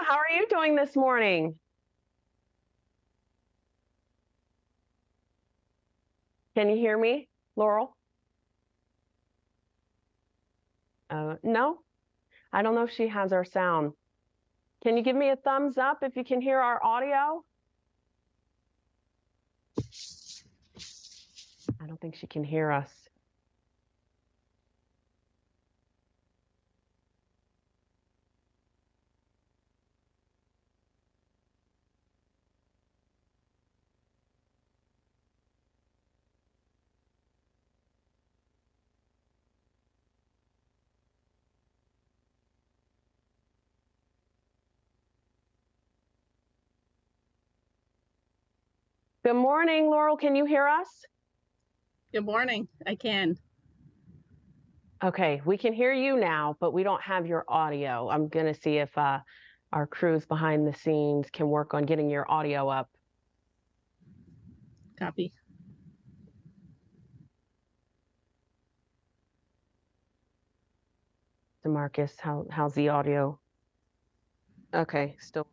How are you doing this morning? Can you hear me, Laurel? No, I don't know if she has our sound. Can you give me a thumbs up if you can hear our audio? I don't think she can hear us. Good morning, Laurel. Can you hear us? Good morning. I can. Okay, we can hear you now, but we don't have your audio. I'm going to see if our crews behind the scenes can work on getting your audio up. Copy. DeMarcus, how's the audio? Okay, still.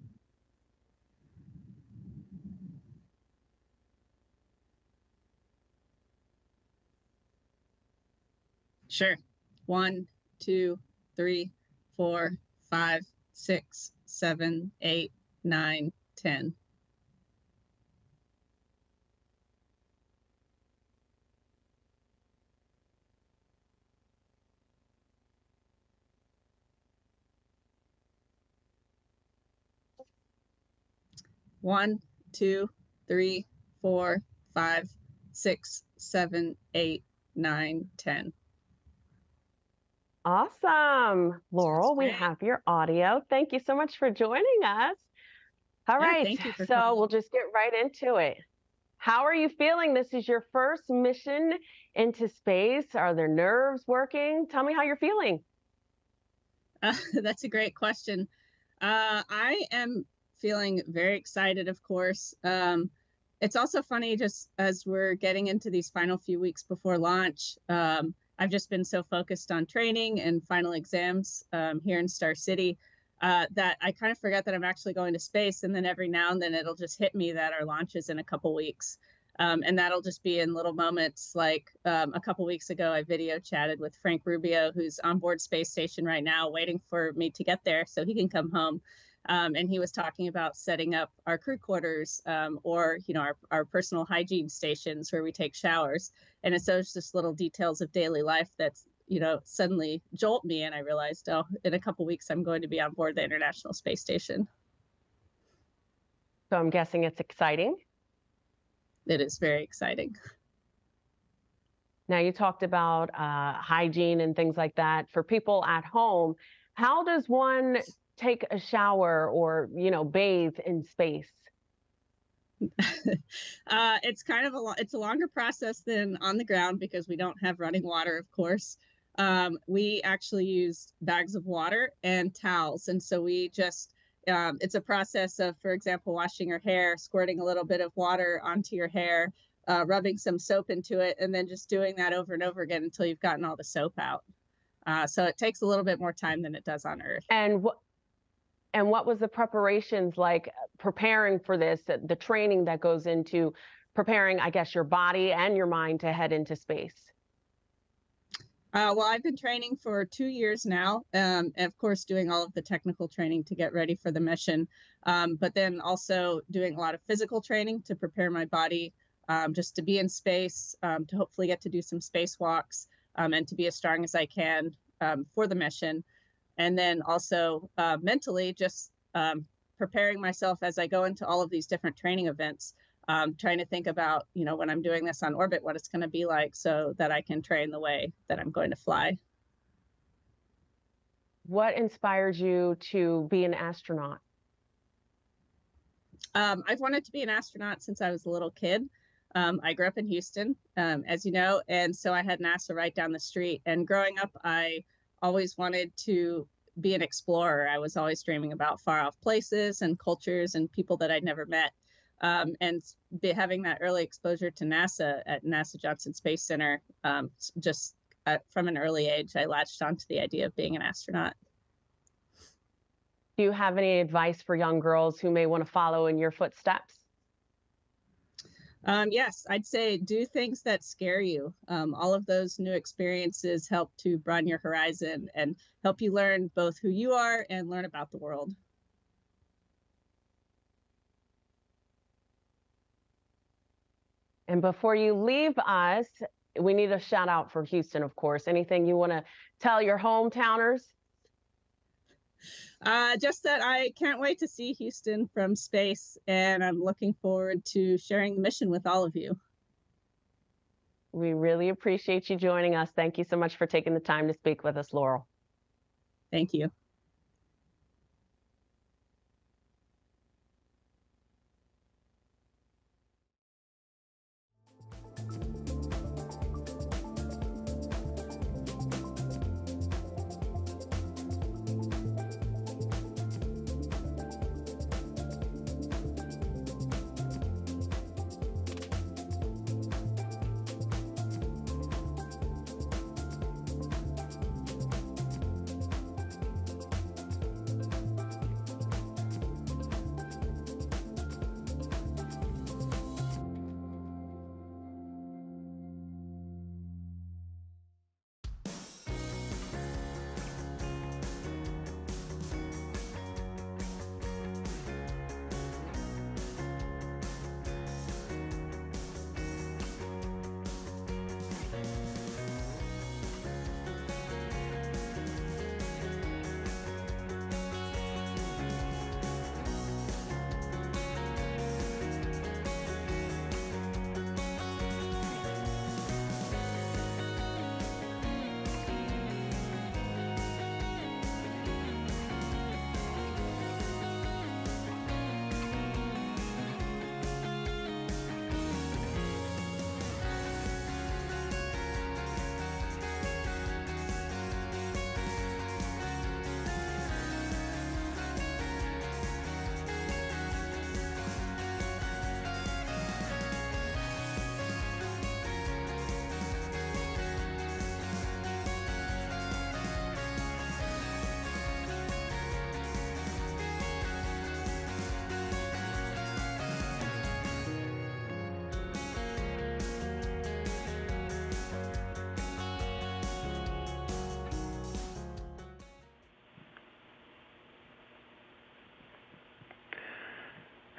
Sure. 1, 2, 3, 4, 5, 6, 7, 8, 9, 10. One, 2, 3, 4, 5, 6, 7, 8, 9, 10. Awesome, Laurel. We great. have your audio. Thank you so much for joining us. All Yeah, right, thank you for so calling. we'll just get right into it. How are you feeling? This is your first mission into space. Are there nerves working? Tell me how you're feeling. That's a great question. I am feeling very excited, of course. It's also funny, just as we're getting into these final few weeks before launch, I've just been so focused on training and final exams here in Star City that I kind of forget that I'm actually going to space. And then every now and then it'll just hit me that our launch is in a couple weeks. And that'll just be in little moments like a couple weeks ago, I video chatted with Frank Rubio, who's on board Space Station right now, waiting for me to get there so he can come home. And he was talking about setting up our crew quarters or, our personal hygiene stations where we take showers. And it's those just little details of daily life that's, suddenly jolt me. And I realized, oh, in a couple weeks, I'm going to be on board the International Space Station. So I'm guessing it's exciting. It is very exciting. Now, you talked about hygiene and things like that. For people at home, how does one take a shower or, bathe in space? It's kind of it's a longer process than on the ground because we don't have running water, of course. We actually use bags of water and towels. And so we just, it's a process of, for example, washing your hair, squirting a little bit of water onto your hair, rubbing some soap into it, and then just doing that over and over again until you've gotten all the soap out. So it takes a little bit more time than it does on Earth. And what was the preparations like preparing for this, the training that goes into preparing, I guess, your body and your mind to head into space? Well, I've been training for 2 years now, and of course, doing all of the technical training to get ready for the mission, but then also doing a lot of physical training to prepare my body just to be in space, to hopefully get to do some spacewalks, and to be as strong as I can for the mission. And then also mentally just preparing myself as I go into all of these different training events, trying to think about, when I'm doing this on orbit, what it's going to be like so that I can train the way that I'm going to fly. What inspired you to be an astronaut? I've wanted to be an astronaut since I was a little kid. I grew up in Houston, as you know, and so I had NASA right down the street. And growing up, I always wanted to be an explorer. I was always dreaming about far off places and cultures and people that I'd never met. And having that early exposure to NASA at NASA Johnson Space Center, just from an early age, I latched onto the idea of being an astronaut. Do you have any advice for young girls who may want to follow in your footsteps? Yes, I'd say do things that scare you. All of those new experiences help to broaden your horizon and help you learn both who you are and learn about the world. And before you leave us, we need a shout out for Houston, of course. Anything you want to tell your hometowners? Just that I can't wait to see Houston from space, and I'm looking forward to sharing the mission with all of you. We really appreciate you joining us. Thank you so much for taking the time to speak with us, Loral. Thank you.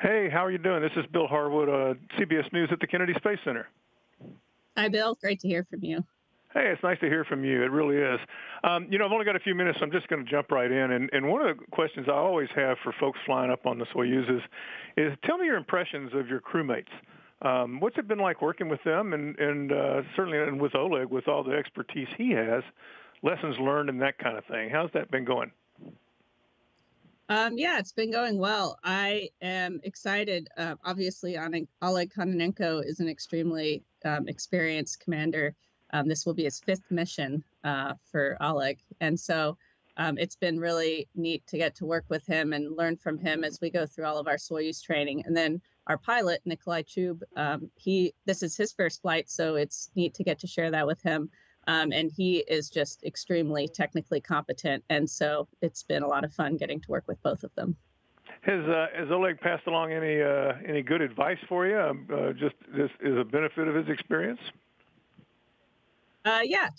Hey, how are you doing? This is Bill Harwood, CBS News at the Kennedy Space Center. Hi, Bill. Great to hear from you. Hey, it's nice to hear from you. It really is. I've only got a few minutes, so I'm just going to jump right in. And one of the questions I always have for folks flying up on the Soyuz is tell me your impressions of your crewmates. What's it been like working with them and certainly with Oleg, with all the expertise he has, lessons learned and that kind of thing? How's that been going? Yeah, it's been going well. I am excited. Obviously, Oleg Kononenko is an extremely experienced commander. This will be his 5th mission for Oleg. And so it's been really neat to get to work with him and learn from him as we go through all of our Soyuz training. And then our pilot, Nikolai Chub, this is his first flight, so it's neat to get to share that with him. And he is just extremely technically competent. And so it's been a lot of fun getting to work with both of them. Has Oleg passed along any good advice for you, just as a benefit of his experience? Yeah,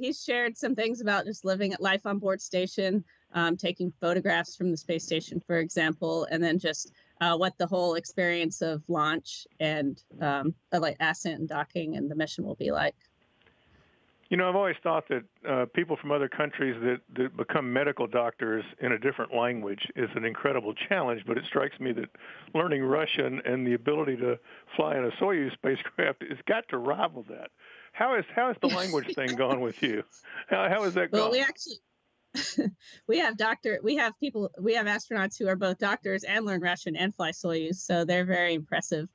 he's shared some things about just living at life on board station, taking photographs from the space station, for example, and then just what the whole experience of launch and like ascent and docking and the mission will be like. I've always thought that people from other countries that become medical doctors in a different language is an incredible challenge, but it strikes me that learning Russian and the ability to fly in a Soyuz spacecraft has got to rival that. How is the language thing going with you? How is that going? Well, we actually we have astronauts who are both doctors and learn Russian and fly Soyuz, so they're very impressive.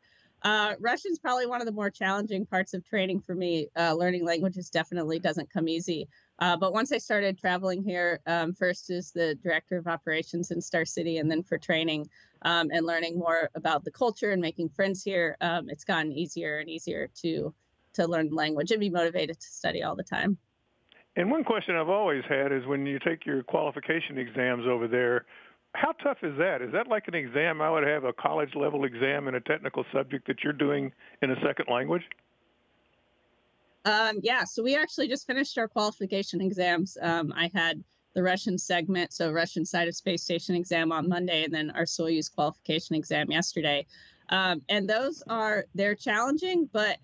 Russian's probably one of the more challenging parts of training for me. Learning languages definitely doesn't come easy. But once I started traveling here, first as the director of operations in Star City, and then for training and learning more about the culture and making friends here, it's gotten easier and easier to learn the language and be motivated to study all the time. And one question I've always had is when you take your qualification exams over there, How tough is that? Is that like an exam I would have, a college-level exam in a technical subject that you're doing in a second language? Yeah, so we actually just finished our qualification exams. I had the Russian segment, so Russian side of space station exam on Monday, and then our Soyuz qualification exam yesterday. And they're challenging, but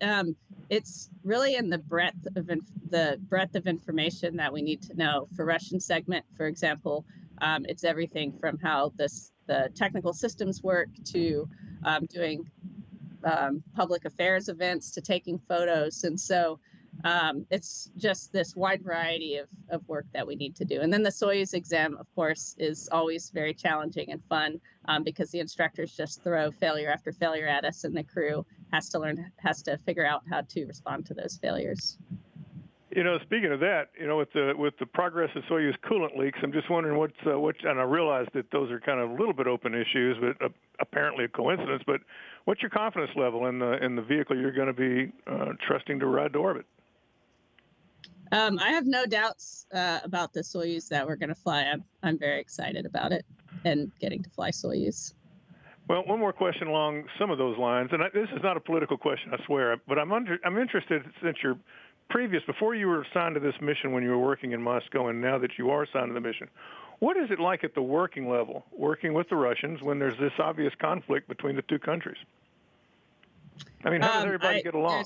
it's really in the breadth of information that we need to know. For Russian segment, for example, it's everything from how the technical systems work to doing public affairs events to taking photos. And so it's just this wide variety of work that we need to do. And then the Soyuz exam, of course, is always very challenging and fun because the instructors just throw failure after failure at us, and the crew has to figure out how to respond to those failures. Speaking of that, with the progress of Soyuz coolant leaks, I'm just wondering and I realize that those are kind of a little bit open issues, but apparently a coincidence. But what's your confidence level in the vehicle you're going to be trusting to ride to orbit? I have no doubts about the Soyuz that we're going to fly. I'm very excited about it and getting to fly Soyuz. Well, one more question along some of those lines, and this is not a political question, I swear, but I'm interested, since you're before you were assigned to this mission when you were working in Moscow, and now that you are assigned to the mission, what is it like at the working level, working with the Russians, when there's this obvious conflict between the two countries? I mean, how does everybody get along?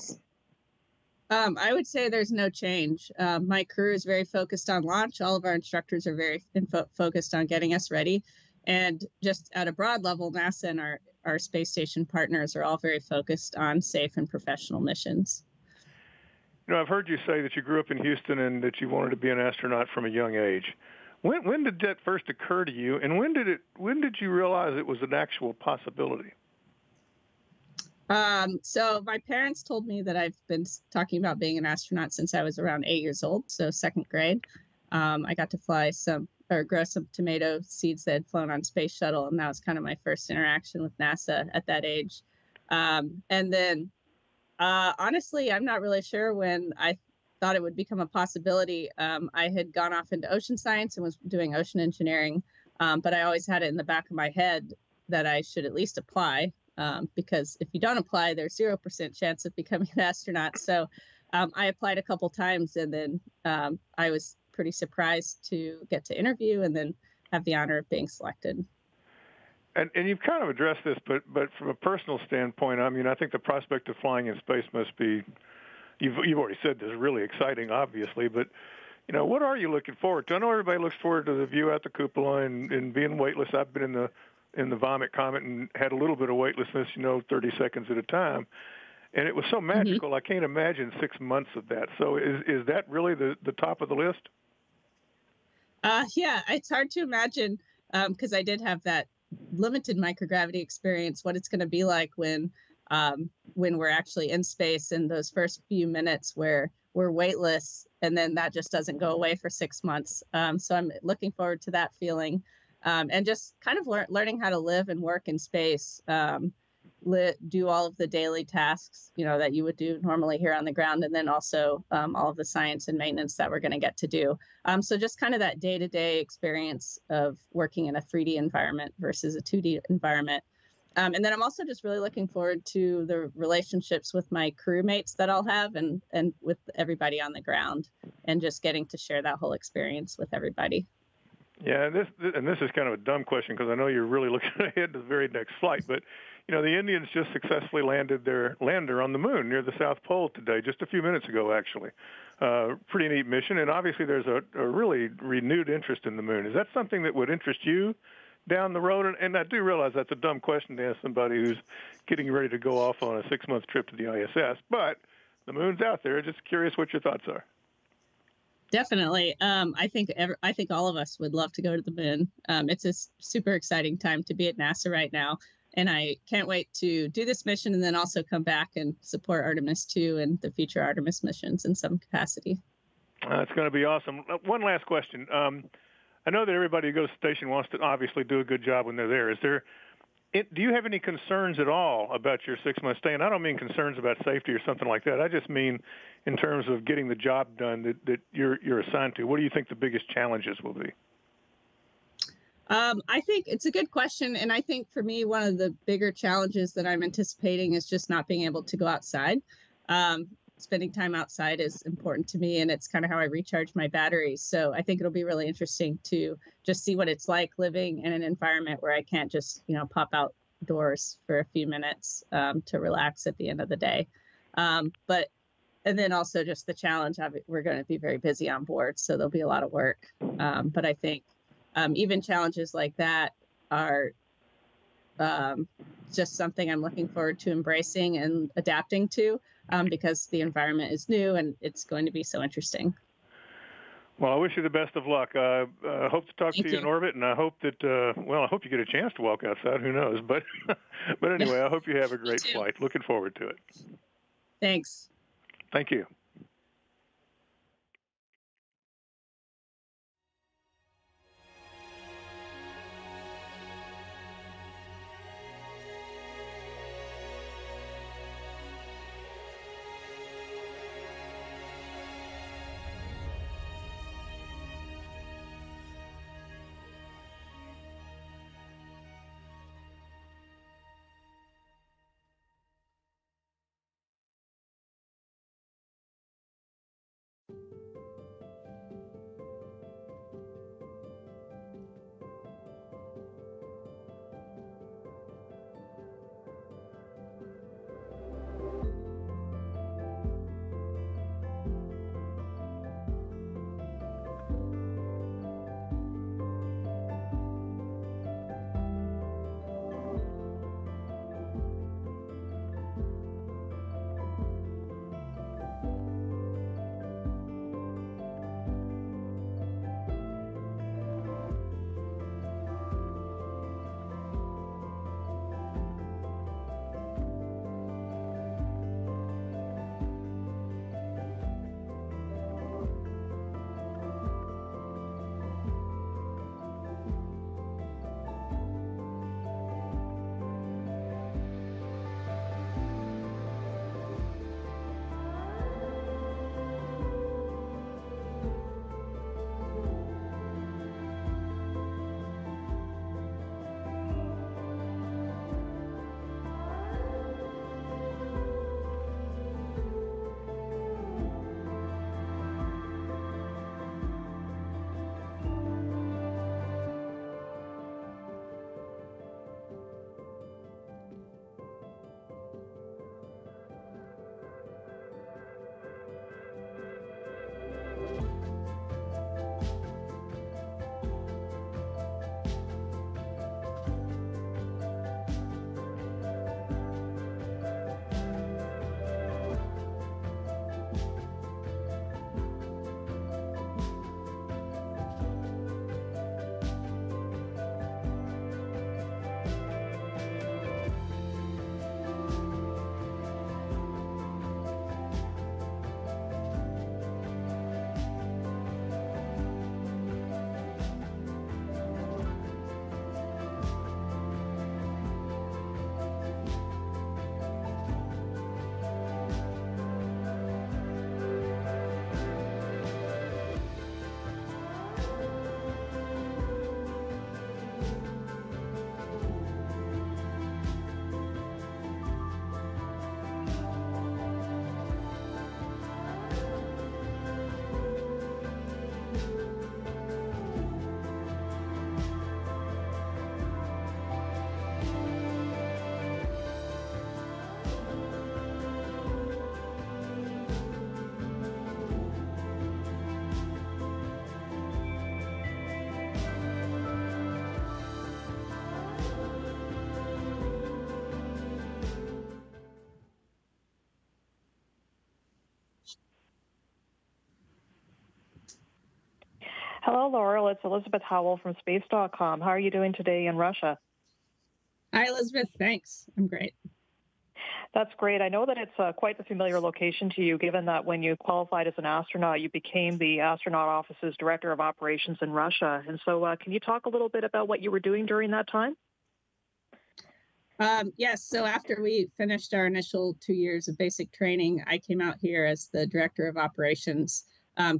I would say there's no change. My crew is very focused on launch. All of our instructors are very focused on getting us ready. And just at a broad level, NASA and our space station partners are all very focused on safe and professional missions. I've heard you say that you grew up in Houston and that you wanted to be an astronaut from a young age. When did that first occur to you, and when did you realize it was an actual possibility? So my parents told me that I've been talking about being an astronaut since I was around 8 years old, so second grade. I got to grow some tomato seeds that had flown on space shuttle, and that was kind of my first interaction with NASA at that age. And then honestly, I'm not really sure when I thought it would become a possibility. I had gone off into ocean science and was doing ocean engineering, but I always had it in the back of my head that I should at least apply, because if you don't apply, there's 0% chance of becoming an astronaut. So I applied a couple times, and then I was pretty surprised to get to interview and then have the honor of being selected. And you've kind of addressed this, but from a personal standpoint, I mean, I think the prospect of flying in space must be, you've already said this, really exciting, obviously, but, what are you looking forward to? I know everybody looks forward to the view out the cupola and being weightless. I've been in the Vomit Comet and had a little bit of weightlessness, 30 seconds at a time. And it was so magical, I can't imagine 6 months of that. So is that really the top of the list? Yeah, it's hard to imagine because I did have that limited microgravity experience, what it's going to be like when we're actually in space in those first few minutes where we're weightless, and then that just doesn't go away for 6 months. So I'm looking forward to that feeling, and just kind of learning how to live and work in space, do all of the daily tasks, that you would do normally here on the ground, and then also all of the science and maintenance that we're going to get to do. So just kind of that day-to-day experience of working in a 3D environment versus a 2D environment. And then I'm also just really looking forward to the relationships with my crewmates that I'll have and with everybody on the ground, and just getting to share that whole experience with everybody. Yeah, this is kind of a dumb question because I know you're really looking ahead to the very next flight, but the Indians just successfully landed their lander on the moon near the South Pole today, just a few minutes ago, actually. Pretty neat mission, and obviously there's a really renewed interest in the moon. Is that something that would interest you down the road? And I do realize that's a dumb question to ask somebody who's getting ready to go off on a 6-month trip to the ISS, but the moon's out there. Just curious what your thoughts are. Definitely. I think all of us would love to go to the moon. It's a super exciting time to be at NASA right now. And I can't wait to do this mission and then also come back and support Artemis 2 and the future Artemis missions in some capacity. It's going to be awesome. One last question. I know that everybody who goes to the station wants to obviously do a good job when they're there. Do you have any concerns at all about your 6-month stay? And I don't mean concerns about safety or something like that. I just mean in terms of getting the job done that you're assigned to. What do you think the biggest challenges will be? I think it's a good question. And I think for me, one of the bigger challenges that I'm anticipating is just not being able to go outside. Spending time outside is important to me, and it's kind of how I recharge my batteries. So I think it'll be really interesting to just see what it's like living in an environment where I can't just, pop outdoors for a few minutes to relax at the end of the day. And then also just the challenge of it, we're going to be very busy on board, so there'll be a lot of work. But I think even challenges like that are just something I'm looking forward to embracing and adapting to, because the environment is new and it's going to be so interesting. Well, I wish you the best of luck. I hope to talk to you in orbit, and I hope that, I hope you get a chance to walk outside. Who knows? But anyway, I hope you have a great flight. Looking forward to it. Thanks. Thank you. Hello, Loral. It's Elizabeth Howell from Space.com. How are you doing today in Russia? Hi, Elizabeth. Thanks. I'm great. That's great. I know that it's quite a familiar location to you, given that when you qualified as an astronaut, you became the astronaut office's director of operations in Russia. And so can you talk a little bit about what you were doing during that time? Yes. So after we finished our initial 2 years of basic training, I came out here as the director of operations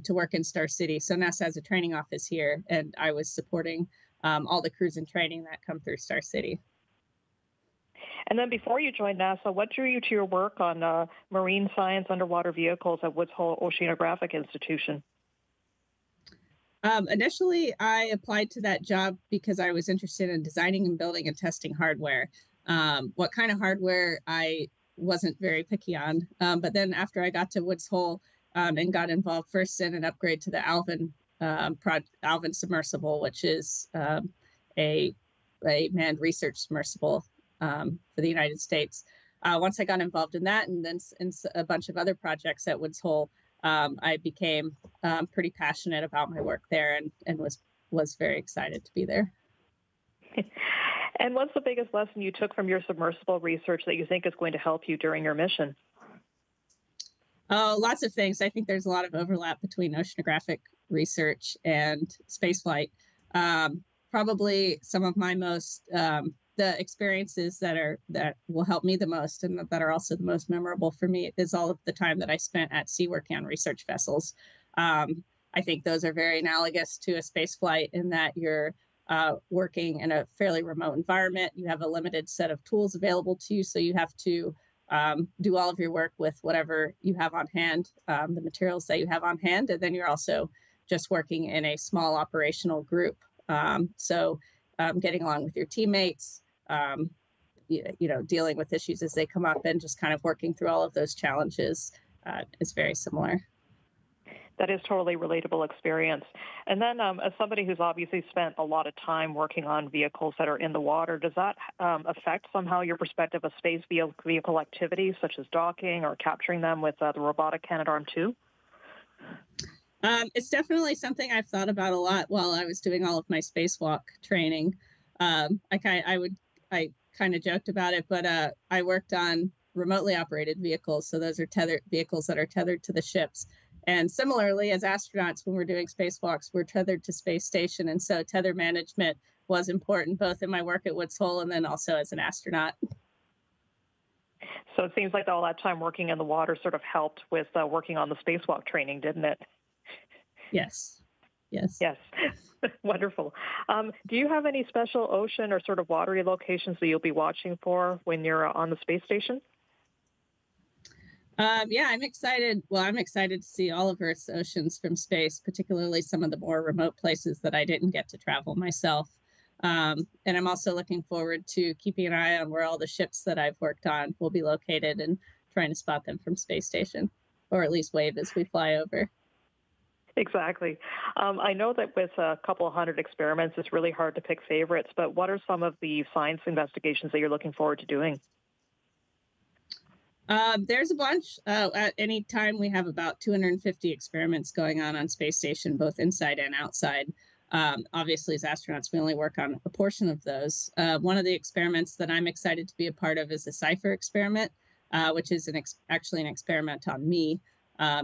to work in Star City. So NASA has a training office here, and I was supporting all the crews and training that come through Star City. And then before you joined NASA, what drew you to your work on marine science underwater vehicles at Woods Hole Oceanographic Institution? Initially, I applied to that job because I was interested in designing and building and testing hardware. What kind of hardware I wasn't very picky on. But then after I got to Woods Hole and got involved first in an upgrade to the Alvin submersible, which is a manned research submersible for the United States. Once I got involved in that and then in a bunch of other projects at Woods Hole, I became pretty passionate about my work there and was very excited to be there. And what's the biggest lesson you took from your submersible research that you think is going to help you during your mission? Oh, lots of things. I think there's a lot of overlap between oceanographic research and spaceflight. Probably some of my most the experiences that will help me the most and that are also the most memorable for me is all of the time that I spent at sea working on research vessels. I think those are very analogous to a space flight in that you're working in a fairly remote environment. You have a limited set of tools available to you, so you have to do all of your work with whatever you have on hand, the materials that you have on hand, and then you're also just working in a small operational group. So getting along with your teammates, dealing with issues as they come up and just kind of working through all of those challenges is very similar. That is totally relatable experience. And then as somebody who's obviously spent a lot of time working on vehicles that are in the water, does that affect somehow your perspective of space vehicle activities, such as docking or capturing them with the robotic Canadarm2? It's definitely something I've thought about a lot while I was doing all of my spacewalk training. I kind of joked about it, but I worked on remotely operated vehicles. So those are vehicles that are tethered to the ships. And similarly, as astronauts, when we're doing spacewalks, we're tethered to space station. And so tether management was important, both in my work at Woods Hole and then also as an astronaut. So it seems like all that time working in the water sort of helped with working on the spacewalk training, didn't it? Yes. Wonderful. Do you have any special ocean or sort of watery locations that you'll be watching for when you're on the space station? Yeah, I'm excited. Well, I'm excited to see all of Earth's oceans from space, particularly some of the more remote places that I didn't get to travel myself. And I'm also looking forward to keeping an eye on where all the ships that I've worked on will be located and trying to spot them from space station, or at least wave as we fly over. Exactly. I know that with a couple of hundred experiments, it's really hard to pick favorites, but what are some of the science investigations that you're looking forward to doing? There's a bunch. At any time, we have about 250 experiments going on space station, both inside and outside. Obviously, as astronauts, we only work on a portion of those. One of the experiments that I'm excited to be a part of is the CIPHER experiment, which is actually an experiment on me.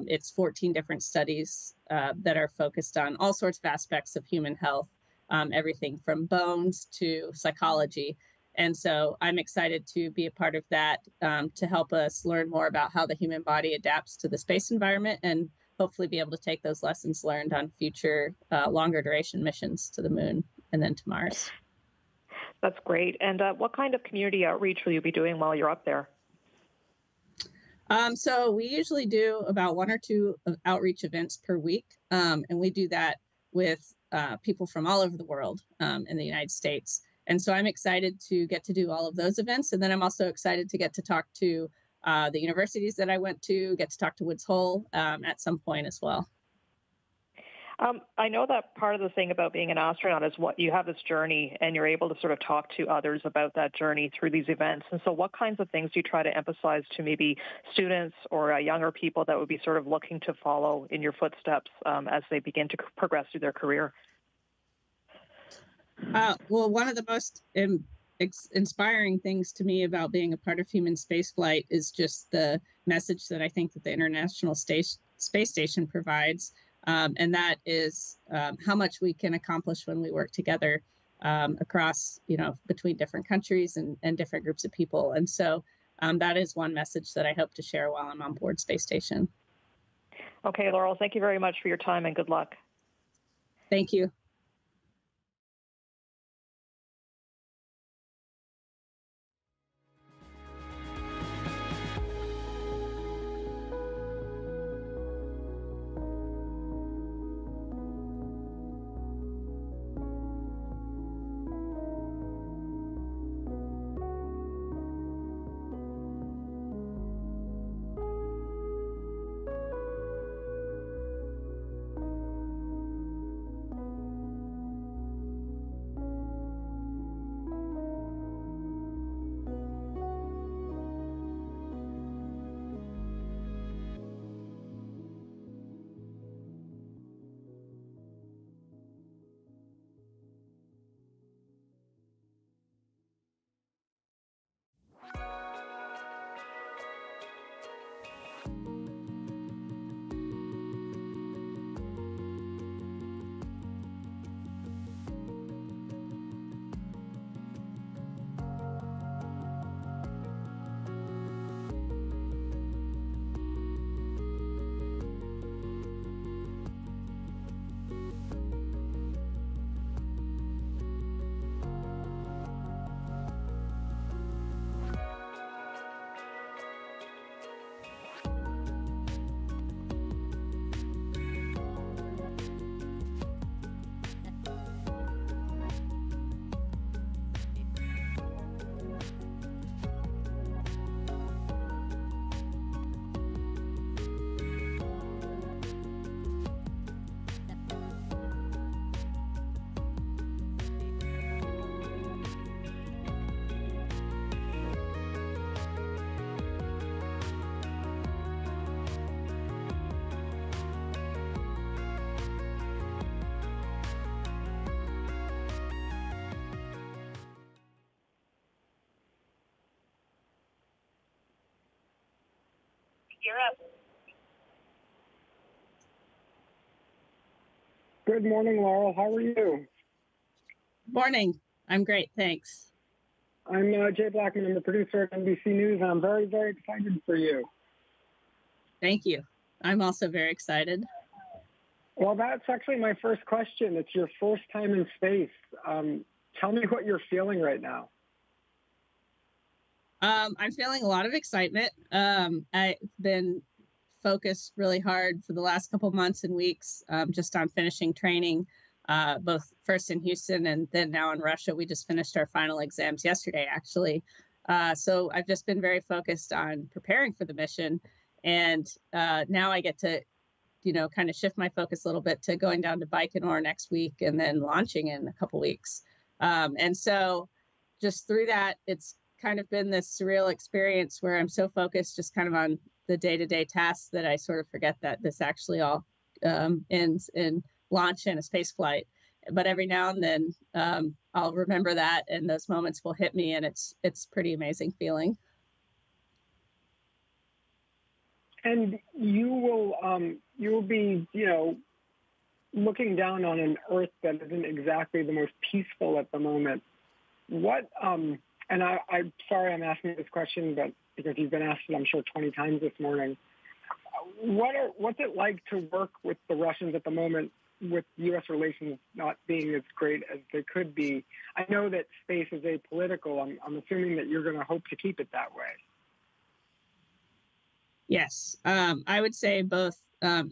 It's 14 different studies that are focused on all sorts of aspects of human health, everything from bones to psychology. And so I'm excited to be a part of that to help us learn more about how the human body adapts to the space environment and hopefully be able to take those lessons learned on future longer duration missions to the moon and then to Mars. That's great. And what kind of community outreach will you be doing while you're up there? So we usually do about 1 or 2 outreach events per week. And we do that with people from all over the world in the United States. And so I'm excited to get to do all of those events. And then I'm also excited to get to talk to the universities that I went to, get to talk to Woods Hole at some point as well. I know that part of the thing about being an astronaut is what you have this journey and you're able to sort of talk to others about that journey through these events. And so what kinds of things do you try to emphasize to maybe students or younger people that would be sort of looking to follow in your footsteps as they begin to progress through their career? Well, one of the most inspiring things to me about being a part of human spaceflight is just the message that I think that the International Space Station provides. And that is how much we can accomplish when we work together across, between different countries and different groups of people. And so that is one message that I hope to share while I'm on board Space Station. Okay, Loral, thank you very much for your time and good luck. Thank you. you're up. Good morning, Loral. How are you? Morning. I'm great, thanks. I'm Jay Blackman. I'm the producer at NBC News, and I'm very, very excited for you. Thank you. I'm also very excited. Well, that's actually my first question. It's your first time in space. Tell me what you're feeling right now. I'm feeling a lot of excitement. I've been focused really hard for the last couple months and weeks just on finishing training, both first in Houston and then now in Russia. We just finished our final exams yesterday, actually. So I've just been very focused on preparing for the mission. And now I get to, kind of shift my focus a little bit to going down to Baikonur next week and then launching in a couple weeks. And so just through that, it's kind of been this surreal experience where I'm so focused just kind of on the day-to-day tasks that I sort of forget that this actually all ends in launch and a space flight. But every now and then I'll remember that, and those moments will hit me, and it's pretty amazing feeling. And you will be, looking down on an Earth that isn't exactly the most peaceful at the moment. What and I'm sorry I'm asking you this question, but because you've been asked it, I'm sure 20 times this morning. What's it like to work with the Russians at the moment, with U.S. relations not being as great as they could be? I know that space is apolitical. I'm assuming that you're going to hope to keep it that way. Yes, I would say both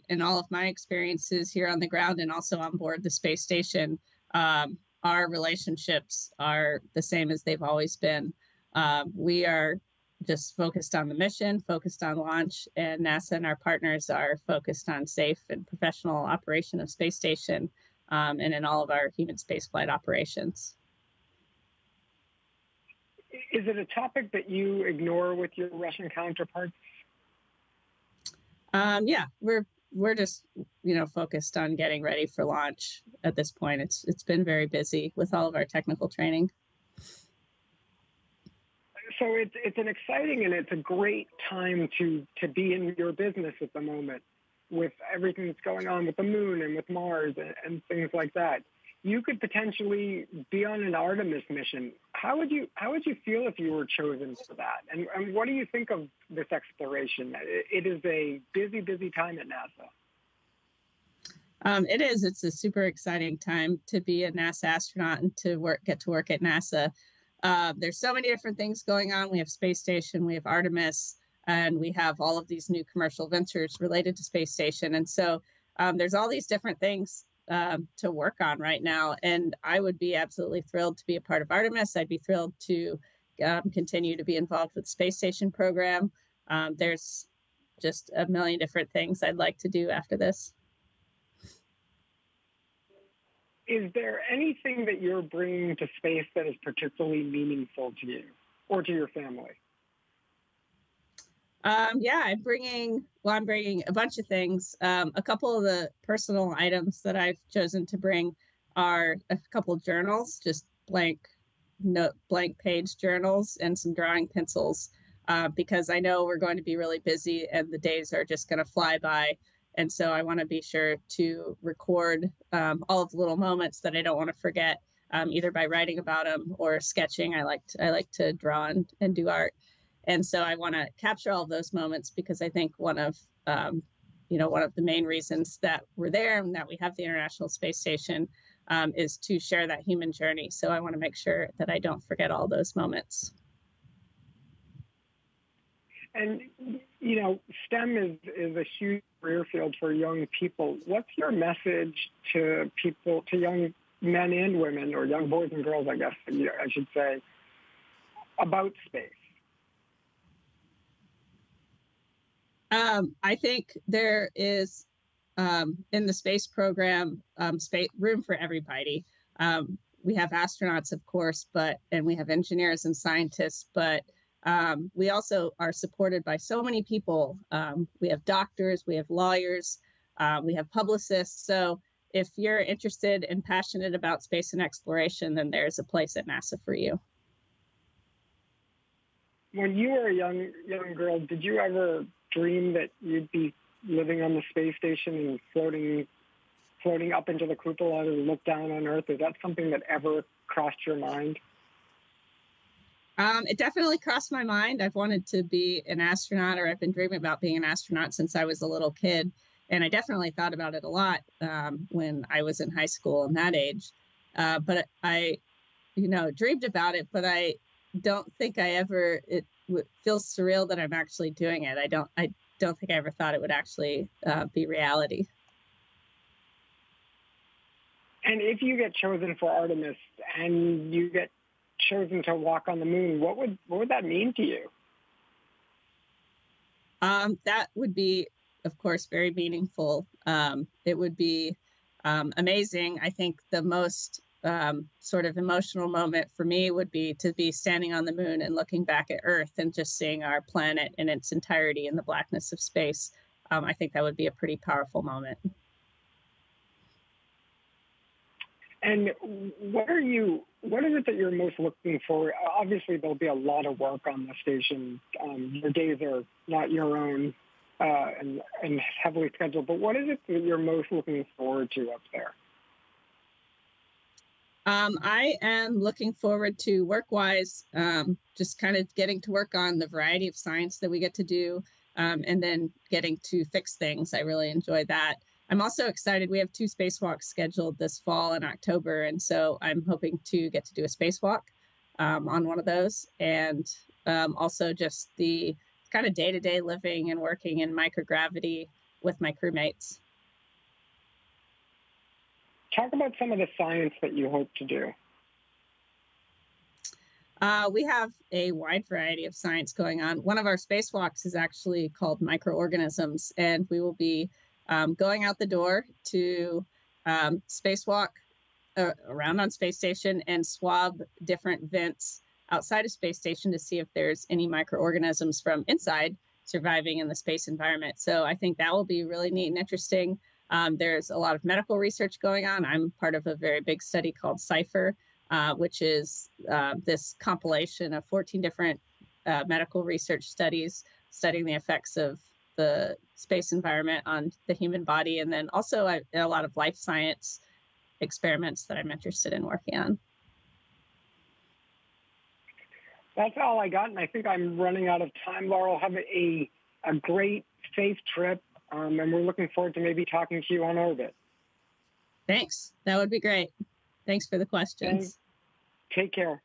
in all of my experiences here on the ground and also on board the space station, our relationships are the same as they've always been. We are just focused on the mission, focused on launch, and NASA and our partners are focused on safe and professional operation of space station and in all of our human spaceflight operations. Is it a topic that you ignore with your Russian counterparts? Yeah, we're just, focused on getting ready for launch at this point. It's been very busy with all of our technical training. So it's an exciting and it's a great time to be in your business at the moment with everything that's going on with the moon and with Mars and things like that. You could potentially be on an Artemis mission. How would you feel if you were chosen for that? And what do you think of this exploration? It is a busy time at NASA. It is. It's a super exciting time to be a NASA astronaut and to get to work at NASA. There's so many different things going on. We have space station, we have Artemis, and we have all of these new commercial ventures related to space station. And so there's all these different things to work on right now. And I would be absolutely thrilled to be a part of Artemis. I'd be thrilled to continue to be involved with the space station program. There's just a million different things I'd like to do after this. Is there anything that you're bringing to space that is particularly meaningful to you or to your family? Yeah, I'm bringing a bunch of things. A couple of the personal items that I've chosen to bring are a couple of journals, just blank page journals, and some drawing pencils, because I know we're going to be really busy and the days are just going to fly by. And so I want to be sure to record all of the little moments that I don't want to forget, either by writing about them or sketching. I like to draw and do art. And so I want to capture all of those moments because I think one of the main reasons that we're there and that we have the International Space Station is to share that human journey. So I want to make sure that I don't forget all those moments. And, STEM is a huge career field for young people. What's your message to people, to young men and women, or young boys and girls, I guess I should say, about space? I think there is, in the space program, room for everybody. We have astronauts, of course, and we have engineers and scientists, but we also are supported by so many people. We have doctors, we have lawyers, we have publicists. So if you're interested and passionate about space and exploration, then there's a place at NASA for you. When you were a young girl, did you ever dream that you'd be living on the space station and floating up into the cupola to look down on Earth? Is that something that ever crossed your mind? It definitely crossed my mind. I've wanted to be an astronaut, or I've been dreaming about being an astronaut since I was a little kid. And I definitely thought about it a lot when I was in high school and that age. But I, dreamed about it, but I don't think it feels surreal that I'm actually doing it. I don't think I ever thought it would actually be reality. And if you get chosen for Artemis and you get chosen to walk on the moon, what would that mean to you? That would be, of course, very meaningful. It would be amazing. I think the most sort of emotional moment for me would be to be standing on the moon and looking back at Earth and just seeing our planet in its entirety in the blackness of space. I think that would be a pretty powerful moment. And what is it that you're most looking for? Obviously, there'll be a lot of work on the station. Your days are not your own and heavily scheduled. But what is it that you're most looking forward to up there? I am looking forward to work-wise, just kind of getting to work on the variety of science that we get to do, and then getting to fix things. I really enjoy that. I'm also excited. We have 2 spacewalks scheduled this fall and October, and so I'm hoping to get to do a spacewalk on one of those, and also just the kind of day-to-day living and working in microgravity with my crewmates. Talk about some of the science that you hope to do. We have a wide variety of science going on. One of our spacewalks is actually called microorganisms, and we will be going out the door to spacewalk around on space station and swab different vents outside of space station to see if there's any microorganisms from inside surviving in the space environment. So I think that will be really neat and interesting. There's a lot of medical research going on. I'm part of a very big study called CIPHER, which is this compilation of 14 different medical research studies studying the effects of the space environment on the human body, and then also a lot of life science experiments that I'm interested in working on. That's all I got, and I think I'm running out of time. Loral, have a great, safe trip, and we're looking forward to maybe talking to you on orbit. Thanks. That would be great. Thanks for the questions. And take care.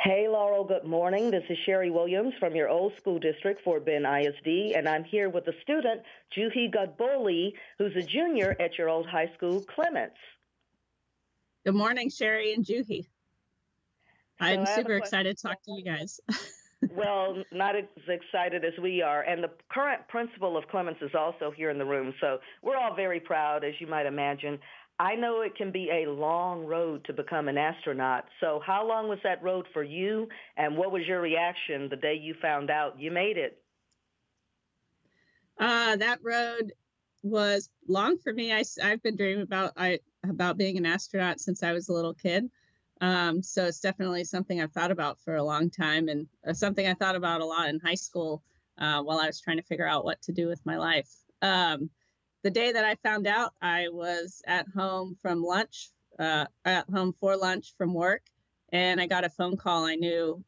Hey, Loral, good morning. This is Sherry Williams from your old school district, Fort Bend ISD, and I'm here with a student, Juhi Gadboli, who's a junior at your old high school, Clements. Good morning, Sherry and Juhi. I'm super excited to talk to you guys. Well, not as excited as we are. And the current principal of Clements is also here in the room, so we're all very proud, as you might imagine. I know it can be a long road to become an astronaut. So how long was that road for you, and what was your reaction the day you found out you made it? That road was long for me. I've been dreaming about being an astronaut since I was a little kid. So it's definitely something I've thought about for a long time, and something I thought about a lot in high school while I was trying to figure out what to do with my life. The day that I found out, I was at home for lunch from work, and I got a phone call. I knew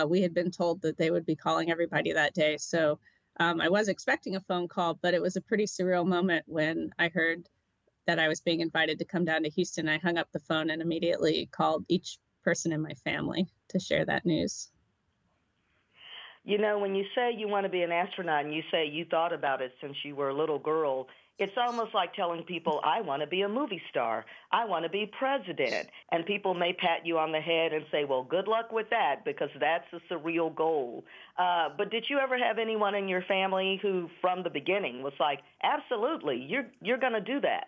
we had been told that they would be calling everybody that day. So I was expecting a phone call, but it was a pretty surreal moment when I heard that I was being invited to come down to Houston. I hung up the phone and immediately called each person in my family to share that news. You know, when you say you want to be an astronaut and you say you thought about it since you were a little girl, it's almost like telling people, I want to be a movie star. I want to be president. And people may pat you on the head and say, well, good luck with that, because that's a surreal goal. But did you ever have anyone in your family who from the beginning was like, absolutely, you're going to do that?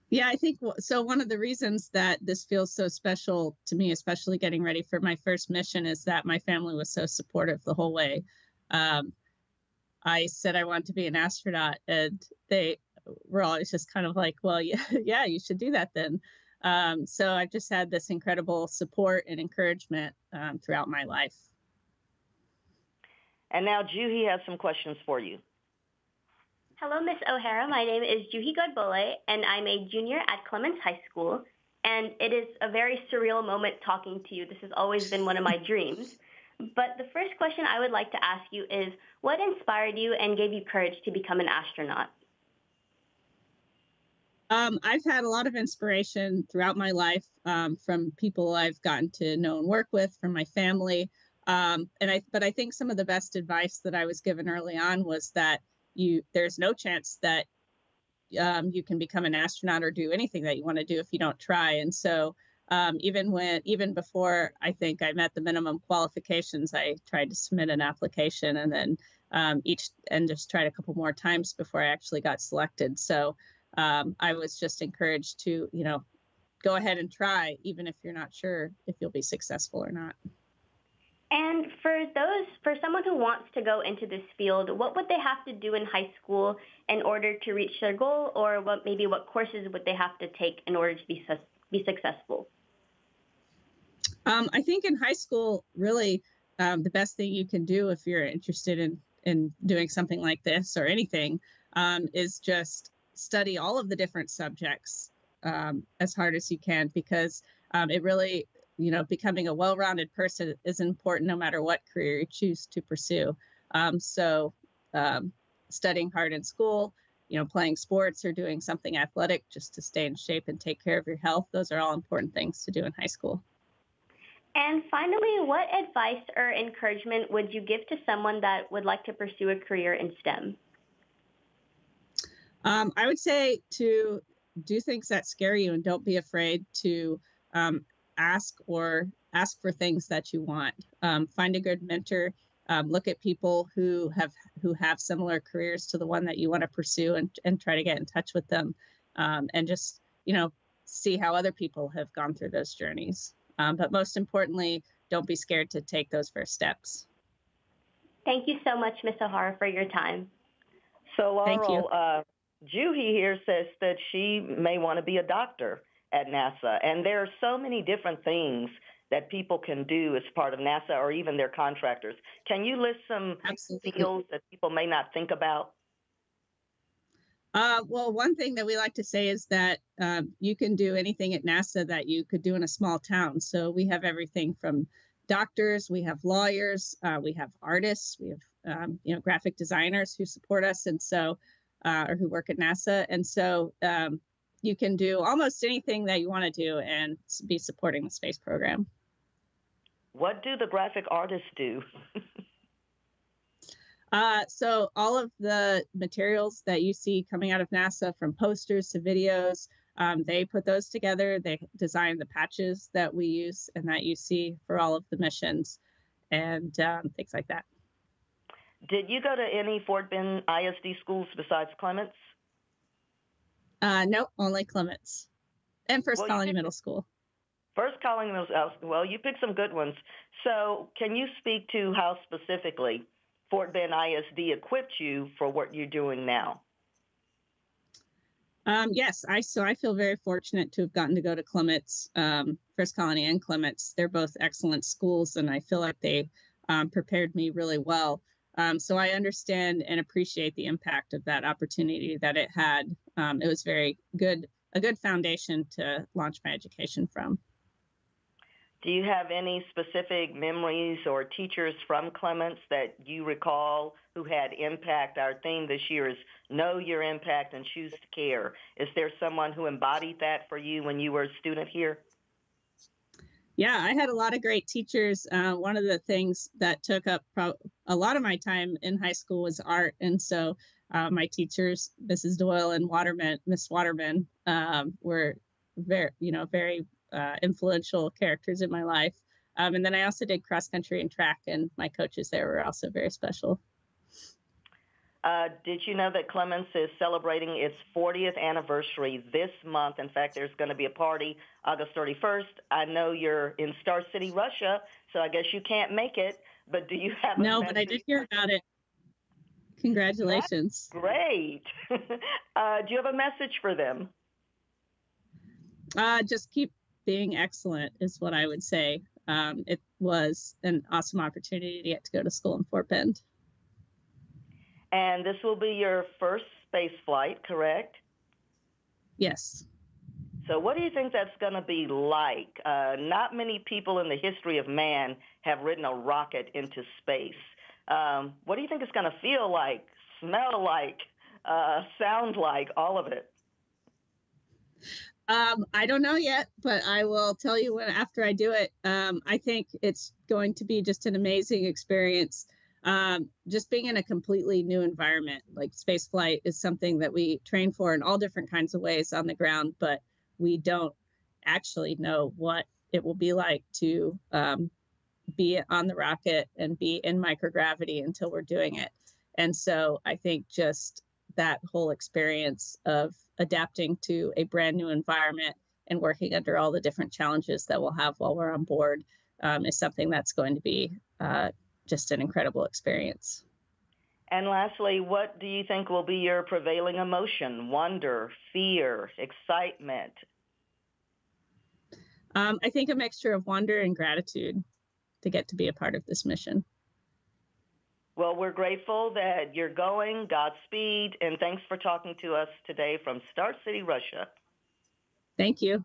Yeah, I think so. One of the reasons that this feels so special to me, especially getting ready for my first mission, is that my family was so supportive the whole way. I said I want to be an astronaut, and they were always just kind of like, well, yeah, yeah, you should do that then. So I've just had this incredible support and encouragement throughout my life. And now Juhi has some questions for you. Hello, Miss O'Hara. My name is Juhi Godbole, and I'm a junior at Clements High School. And it is a very surreal moment talking to you. This has always been one of my dreams. But the first question I would like to ask you is, what inspired you and gave you courage to become an astronaut? I've had a lot of inspiration throughout my life from people I've gotten to know and work with, from my family. But I think some of the best advice that I was given early on was that there's no chance that you can become an astronaut or do anything that you want to do if you don't try. And so even before I think I met the minimum qualifications, I tried to submit an application, and then just tried a couple more times before I actually got selected. So I was just encouraged to, go ahead and try, even if you're not sure if you'll be successful or not. And for someone who wants to go into this field, what would they have to do in high school in order to reach their goal, or what courses would they have to take in order to be successful? I think in high school, really, the best thing you can do if you're interested in doing something like this or anything is just study all of the different subjects as hard as you can, because it really, becoming a well-rounded person is important no matter what career you choose to pursue. So studying hard in school, playing sports or doing something athletic just to stay in shape and take care of your health, those are all important things to do in high school. And finally, what advice or encouragement would you give to someone that would like to pursue a career in STEM? I would say to do things that scare you, and don't be afraid to ask for things that you want. Find a good mentor. Look at people who have similar careers to the one that you want to pursue, and try to get in touch with them, and just see how other people have gone through those journeys. But most importantly, don't be scared to take those first steps. Thank you so much, Ms. O'Hara, for your time. So, Laurel, Thank you. Juhi here says that she may want to be a doctor at NASA. And there are so many different things that people can do as part of NASA or even their contractors. Can you list some fields that people may not think about? Well, one thing that we like to say is that you can do anything at NASA that you could do in a small town. So we have everything from doctors, we have lawyers, we have artists, we have graphic designers who support us, and so or who work at NASA, and so you can do almost anything that you want to do and be supporting the space program. What do the graphic artists do? So all of the materials that you see coming out of NASA, from posters to videos, they put those together. They design the patches that we use and that you see for all of the missions, and things like that. Did you go to any Fort Bend ISD schools besides Clements? No, only Clements and First Well, Colony Middle School. First Colony Middle School. Well, you picked some good ones. So can you speak to how specifically Fort Bend ISD equipped you for what you're doing now? Yes, I feel very fortunate to have gotten to go to Clements, First Colony and Clements. They're both excellent schools, and I feel like they prepared me really well. So I understand and appreciate the impact of that opportunity that it had. It was very good, a good foundation to launch my education from. Do you have any specific memories or teachers from Clements that you recall who had impact? Our theme this year is Know Your Impact and Choose to Care. Is there someone who embodied that for you when you were a student here? Yeah, I had a lot of great teachers. One of the things that took up a lot of my time in high school was art. And so my teachers, Mrs. Doyle and Miss Waterman, were very influential characters in my life. And then I also did cross country and track, and my coaches there were also very special. Did you know that Clements is celebrating its 40th anniversary this month? In fact, there's going to be a party August 31st. I know you're in Star City, Russia, so I guess you can't make it, but do you have No, but I did hear about it. Congratulations. That's great. Do you have a message for them? Just keep being excellent is what I would say. It was an awesome opportunity to get to go to school in Fort Bend. And this will be your first space flight, correct? Yes. So what do you think that's going to be like? Not many people in the history of man have ridden a rocket into space. What do you think it's going to feel like, smell like, sound like, all of it? I don't know yet, but I will tell you after I do it. I think it's going to be just an amazing experience. Just being in a completely new environment. Like space flight is something that we train for in all different kinds of ways on the ground, but we don't actually know what it will be like to be on the rocket and be in microgravity until we're doing it. And so I think just that whole experience of adapting to a brand new environment and working under all the different challenges that we'll have while we're on board is something that's going to be just an incredible experience. And lastly, what do you think will be your prevailing emotion? Wonder, fear, excitement? I think a mixture of wonder and gratitude to get to be a part of this mission. Well, we're grateful that you're going. Godspeed. And thanks for talking to us today from Star City, Russia. Thank you.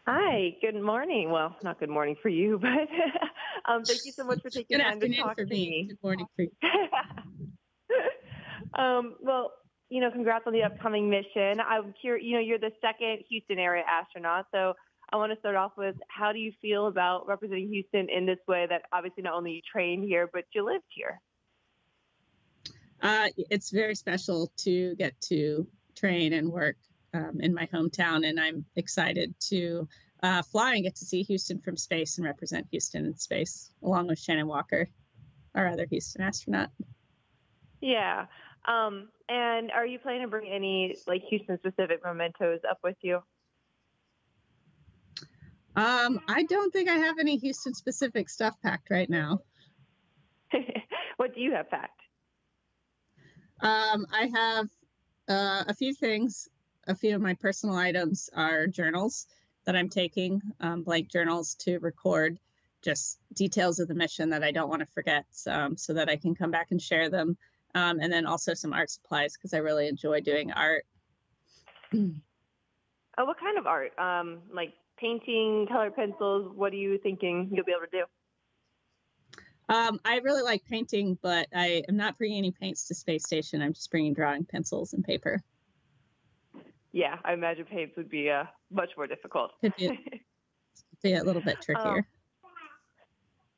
Hi, good morning. Well, not good morning for you, but thank you so much for taking time to talk to me. Good morning for you. Well, congrats on the upcoming mission. I'm curious, you're the second Houston area astronaut, so I want to start off with, how do you feel about representing Houston in this way that obviously not only you train here, but you lived here? It's very special to get to train and work in my hometown, and I'm excited to fly and get to see Houston from space and represent Houston in space, along with Shannon Walker, our other Houston astronaut. Yeah. And are you planning to bring any Houston-specific mementos up with you? I don't think I have any Houston-specific stuff packed right now. What do you have packed? I have a few things. A few of my personal items are journals that I'm taking, blank journals to record just details of the mission that I don't want to forget, so that I can come back and share them. And then also some art supplies, because I really enjoy doing art. Oh, what kind of art? Like painting, colored pencils? What are you thinking you'll be able to do? I really like painting, but I am not bringing any paints to space station. I'm just bringing drawing pencils and paper. Yeah, I imagine paints would be much more difficult. It'd be a little bit trickier.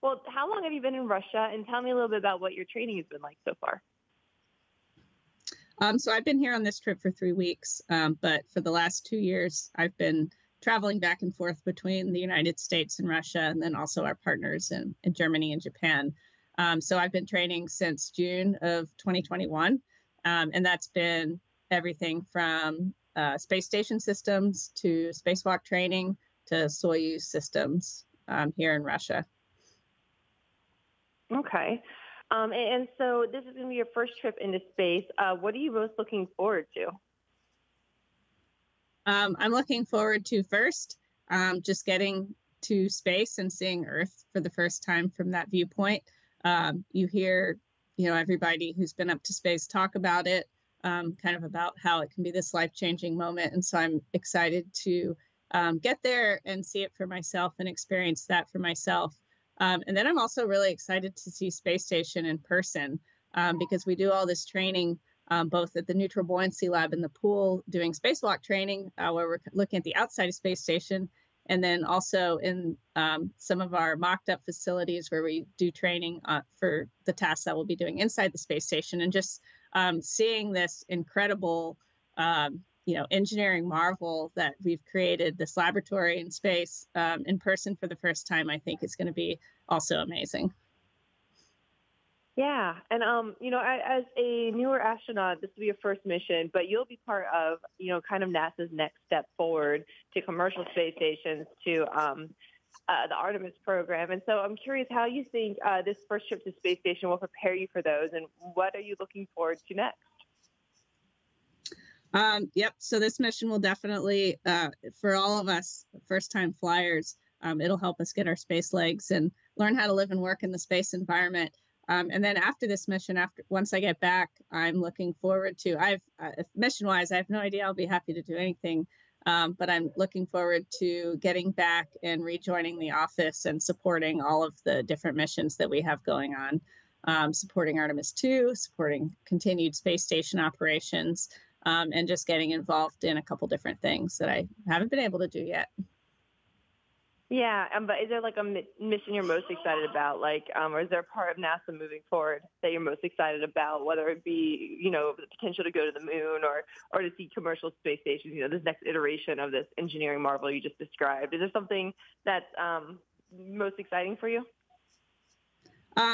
Well, how long have you been in Russia? And tell me a little bit about what your training has been like so far. So I've been here on this trip for 3 weeks, but for the last 2 years, I've been traveling back and forth between the United States and Russia, and then also our partners in Germany and Japan. So I've been training since June of 2021, and that's been everything from space station systems to spacewalk training to Soyuz systems here in Russia. Okay. And so this is going to be your first trip into space. What are you most looking forward to? I'm looking forward to first just getting to space and seeing Earth for the first time from that viewpoint. You hear, everybody who's been up to space talk about it, kind of about how it can be this life-changing moment. And so I'm excited to get there and see it for myself and experience that for myself. And then I'm also really excited to see Space Station in person because we do all this training both at the Neutral Buoyancy Lab in the pool doing spacewalk training where we're looking at the outside of Space Station, and then also in some of our mocked up facilities where we do training for the tasks that we'll be doing inside the space station, and just seeing this incredible engineering marvel that we've created, this laboratory in space in person for the first time, I think is going to be also amazing. Yeah. And, as a newer astronaut, this will be your first mission, but you'll be part of, kind of NASA's next step forward to commercial space stations, to the Artemis program. And so I'm curious how you think this first trip to space station will prepare you for those, and what are you looking forward to next? Yep. So this mission will definitely, for all of us first-time flyers, it'll help us get our space legs and learn how to live and work in the space environment. And then after this mission, once I get back, I'm looking forward to, mission-wise, I have no idea I'll be happy to do anything, but I'm looking forward to getting back and rejoining the office and supporting all of the different missions that we have going on, supporting Artemis 2, supporting continued space station operations, and just getting involved in a couple different things that I haven't been able to do yet. Yeah, but is there like a mission you're most excited about, or is there a part of NASA moving forward that you're most excited about, whether it be, the potential to go to the moon or to see commercial space stations, this next iteration of this engineering marvel you just described? Is there something that's most exciting for you?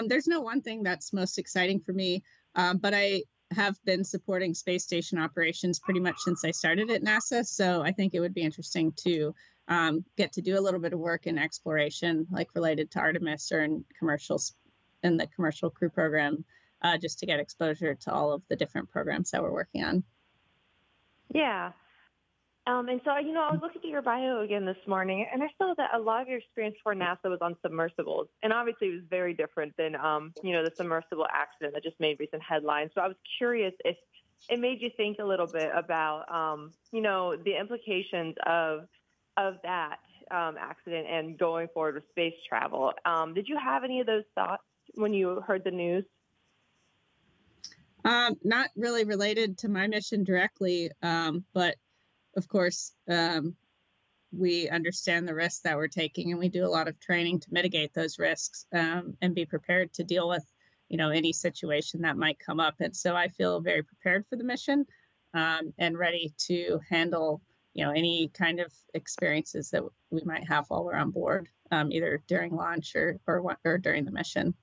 There's no one thing that's most exciting for me, but I have been supporting space station operations pretty much since I started at NASA. So I think it would be interesting to get to do a little bit of work in exploration, like related to Artemis or in the commercial crew program, just to get exposure to all of the different programs that we're working on. Yeah. And so, I was looking at your bio again this morning, and I saw that a lot of your experience for NASA was on submersibles. And obviously it was very different than, the submersible accident that just made recent headlines. So I was curious if it made you think a little bit about, the implications of that accident and going forward with space travel. Did you have any of those thoughts when you heard the news? Not really related to my mission directly, but of course, we understand the risks that we're taking, and we do a lot of training to mitigate those risks, and be prepared to deal with, any situation that might come up. And so I feel very prepared for the mission, and ready to handle, any kind of experiences that we might have while we're on board, either during launch or during the mission.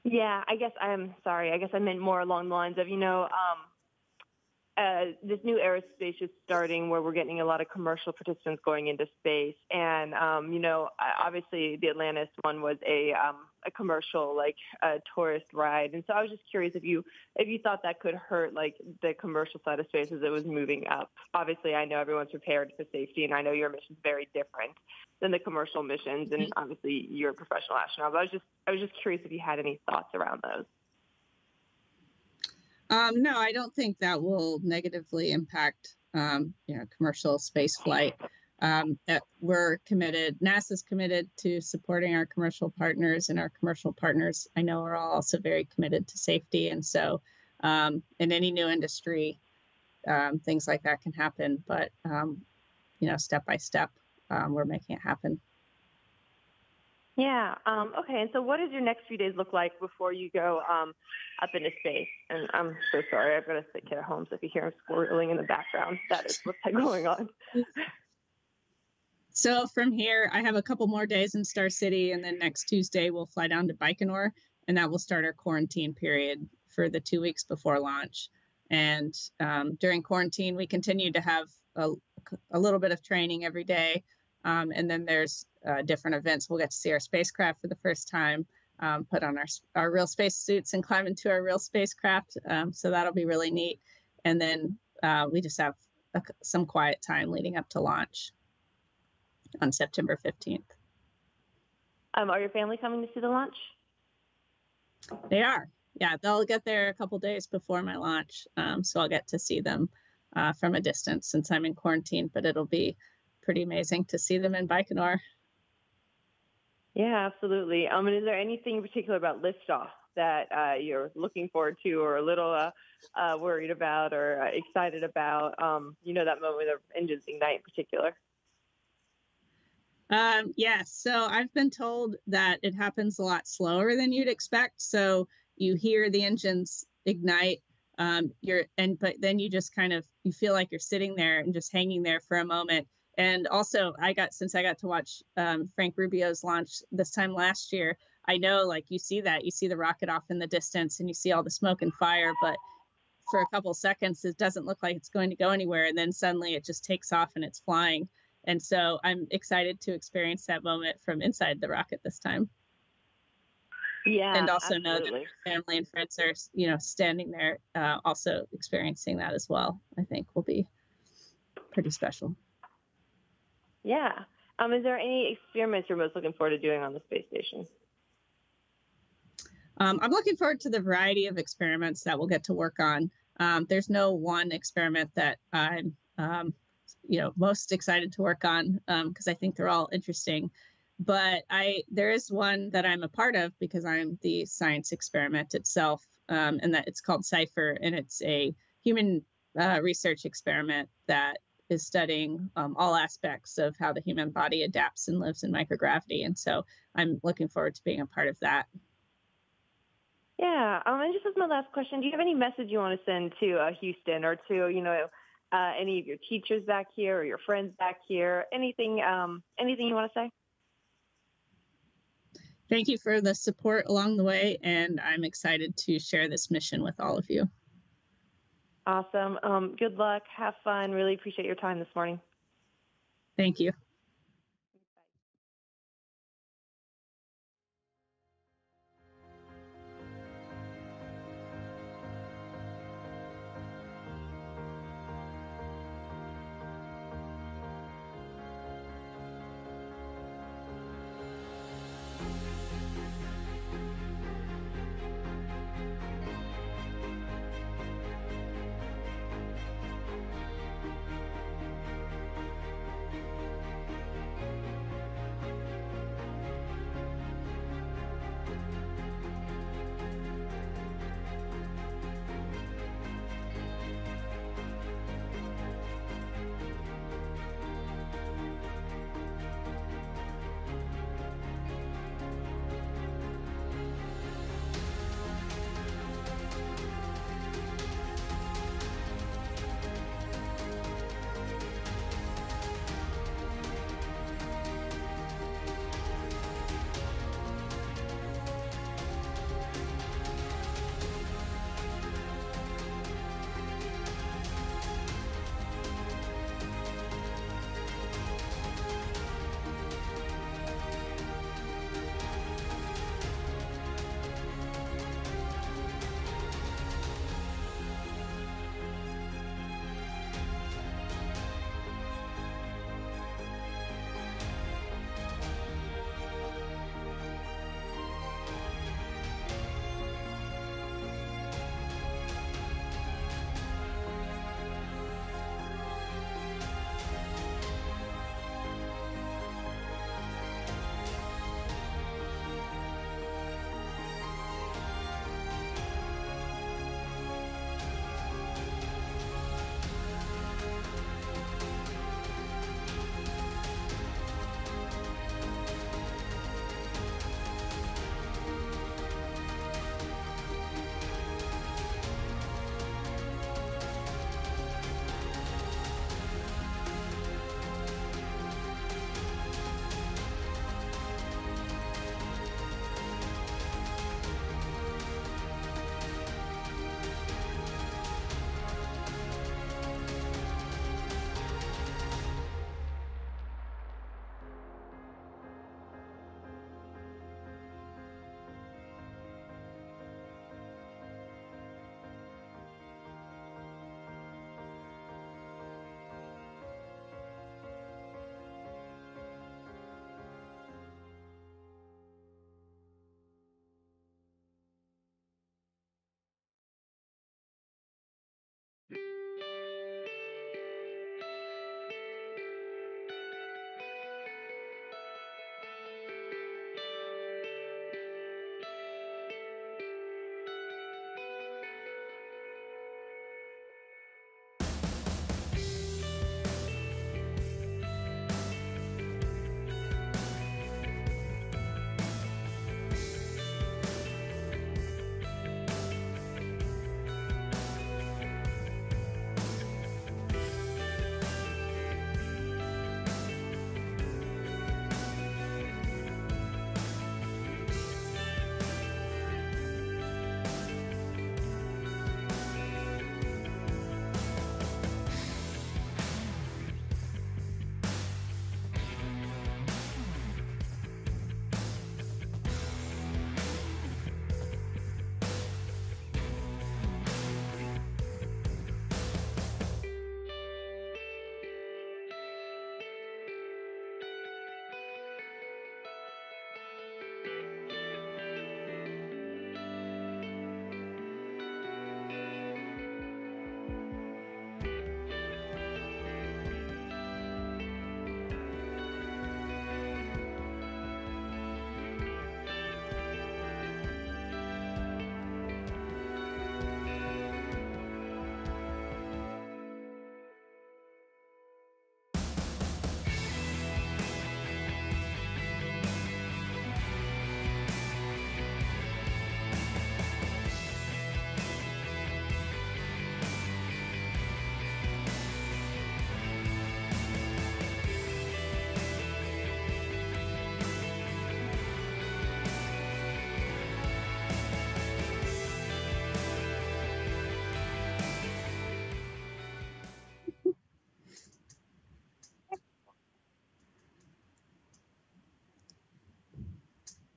Yeah, I guess I'm sorry. I guess I meant more along the lines of, this new aerospace is starting where we're getting a lot of commercial participants going into space. And, obviously the Atlantis one was a commercial, like a tourist ride. And so I was just curious if you thought that could hurt like the commercial side of space as it was moving up. Obviously, I know everyone's prepared for safety, and I know your mission's very different than the commercial missions. And obviously you're a professional astronaut, but I was just curious if you had any thoughts around those. No, I don't think that will negatively impact, commercial space flight. We're committed, NASA's committed to supporting our commercial partners, and our commercial partners, I know, are also very committed to safety. And so in any new industry, things like that can happen, but, step by step, we're making it happen. Yeah. Okay. And so what does your next few days look like before you go up into space? And I'm so sorry. I've got a sick kid at home, so if you hear him squirreling in the background, that is what's going on. So from here, I have a couple more days in Star City, and then next Tuesday we'll fly down to Baikonur, and that will start our quarantine period for the 2 weeks before launch. And during quarantine, we continue to have a little bit of training every day. And then there's different events. We'll get to see our spacecraft for the first time, put on our real space suits and climb into our real spacecraft. So that'll be really neat. And then we just have some quiet time leading up to launch on September 15th. Are your family coming to see the launch? They are. Yeah, they'll get there a couple days before my launch. So I'll get to see them from a distance since I'm in quarantine, but it'll be pretty amazing to see them in Baikonur. Yeah, absolutely. And is there anything in particular about liftoff that you're looking forward to, or a little worried about, or excited about? That moment when the engines ignite in particular. Yes. So I've been told that it happens a lot slower than you'd expect. So you hear the engines ignite, but then you just you feel like you're sitting there and just hanging there for a moment. And also since I got to watch Frank Rubio's launch this time last year, I know you see the rocket off in the distance and you see all the smoke and fire, but for a couple seconds, it doesn't look like it's going to go anywhere. And then suddenly it just takes off and it's flying. And so I'm excited to experience that moment from inside the rocket this time. Yeah. And also absolutely. know that family and friends are, standing there, also experiencing that as well, I think will be pretty special. Yeah. Is there any experiments you're most looking forward to doing on the space station? I'm looking forward to the variety of experiments that we'll get to work on. There's no one experiment that I'm, most excited to work on because I think they're all interesting. But there is one that I'm a part of because I'm the science experiment itself, and that it's called CIPHER, and it's a human research experiment that is studying all aspects of how the human body adapts and lives in microgravity. And so I'm looking forward to being a part of that. Yeah. And just as my last question, do you have any message you want to send to Houston or to, any of your teachers back here or your friends back here? Anything you want to say? Thank you for the support along the way, and I'm excited to share this mission with all of you. Awesome. Good luck. Have fun. Really appreciate your time this morning. Thank you.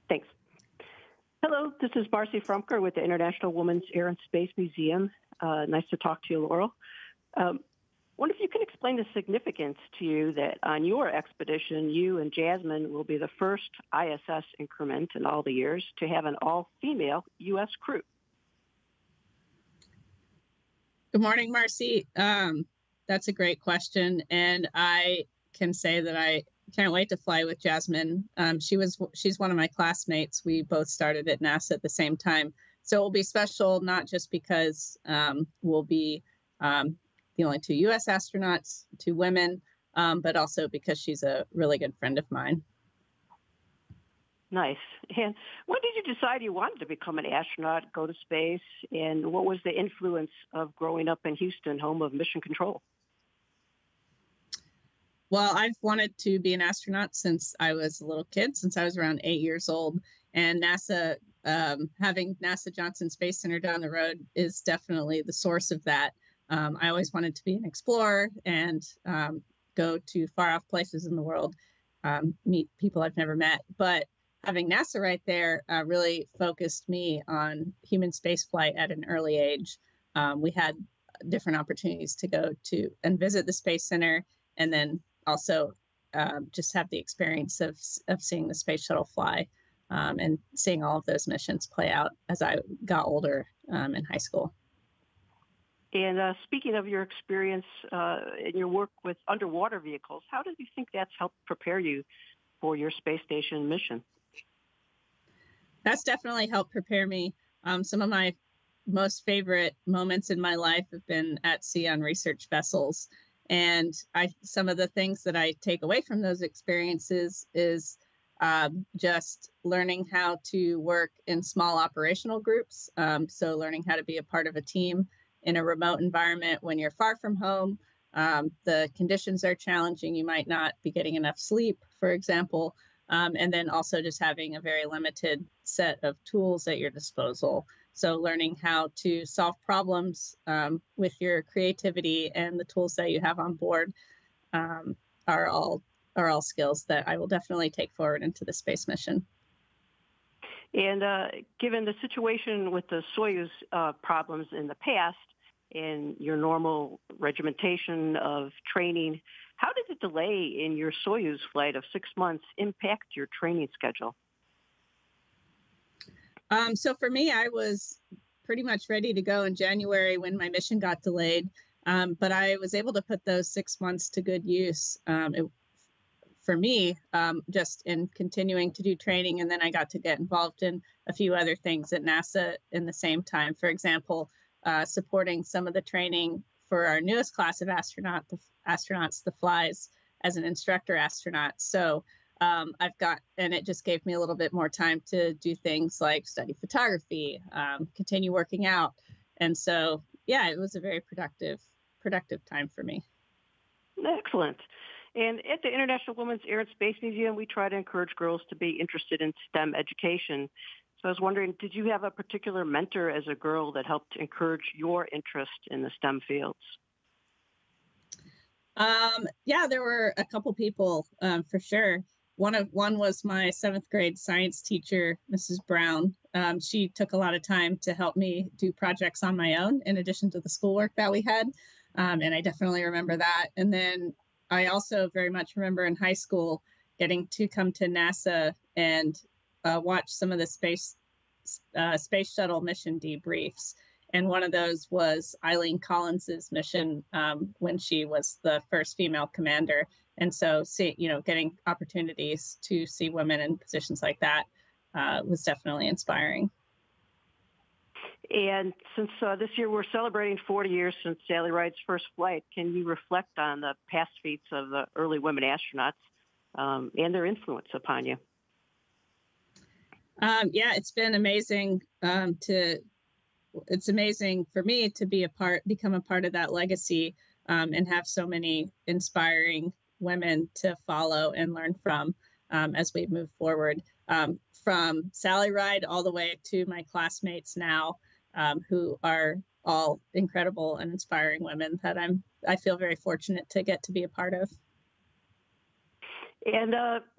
Thanks. Hello, this is Marcy Frumker with the International Women's Air and Space Museum. Nice to talk to you, Loral. Wonder if you can explain the significance to you that on your expedition, you and Jasmine will be the first ISS increment in all the years to have an all-female U.S. crew. Good morning, Marcy. That's a great question, and I can say that I can't wait to fly with Jasmine. She's one of my classmates. We both started at NASA at the same time, so it will be special not just because we'll be the only 2 U.S. astronauts, 2 women, but also because she's a really good friend of mine. Nice. And when did you decide you wanted to become an astronaut, go to space, and what was the influence of growing up in Houston, home of Mission Control? Well, I've wanted to be an astronaut since I was a little kid, since I was around 8 years old. And NASA, having NASA Johnson Space Center down the road is definitely the source of that. I always wanted to be an explorer and go to far off places in the world, meet people I've never met. But having NASA right there really focused me on human spaceflight at an early age. We had different opportunities to go to and visit the Space Center, and then also just have the experience of seeing the space shuttle fly and seeing all of those missions play out as I got older in high school. And speaking of your experience in your work with underwater vehicles, how do you think that's helped prepare you for your space station mission? That's definitely helped prepare me. Some of my most favorite moments in my life have been at sea on research vessels. And some of the things that I take away from those experiences is just learning how to work in small operational groups. So learning how to be a part of a team in a remote environment when you're far from home. The conditions are challenging. You might not be getting enough sleep, for example. And then also just having a very limited set of tools at your disposal. So learning how to solve problems with your creativity and the tools that you have on board are all skills that I will definitely take forward into the space mission. And given the situation with the Soyuz problems in the past and your normal regimentation of training, how did the delay in your Soyuz flight of 6 months impact your training schedule? So for me, I was pretty much ready to go in January when my mission got delayed, but I was able to put those 6 months to good use. For me, just in continuing to do training, and then I got to get involved in a few other things at NASA in the same time. For example, supporting some of the training for our newest class of astronauts, the Flies, as an instructor astronaut. So and it just gave me a little bit more time to do things like study photography, continue working out. And so, yeah, it was a very productive time for me. Excellent. And at the International Women's Air and Space Museum, we try to encourage girls to be interested in STEM education. So I was wondering, did you have a particular mentor as a girl that helped encourage your interest in the STEM fields? Yeah, there were a couple people for sure. One was my 7th grade science teacher, Mrs. Brown. She took a lot of time to help me do projects on my own in addition to the schoolwork that we had. And I definitely remember that. And then I also very much remember in high school getting to come to NASA and watch some of the space shuttle mission debriefs. And one of those was Eileen Collins's mission when she was the first female commander. And so, getting opportunities to see women in positions like that was definitely inspiring. And since this year we're celebrating 40 years since Sally Ride's first flight, can you reflect on the past feats of the early women astronauts and their influence upon you? Yeah, it's been amazing it's amazing for me to become a part of that legacy and have so many inspiring women to follow and learn from as we move forward. From Sally Ride all the way to my classmates now, who are all incredible and inspiring women that I feel very fortunate to get to be a part of. And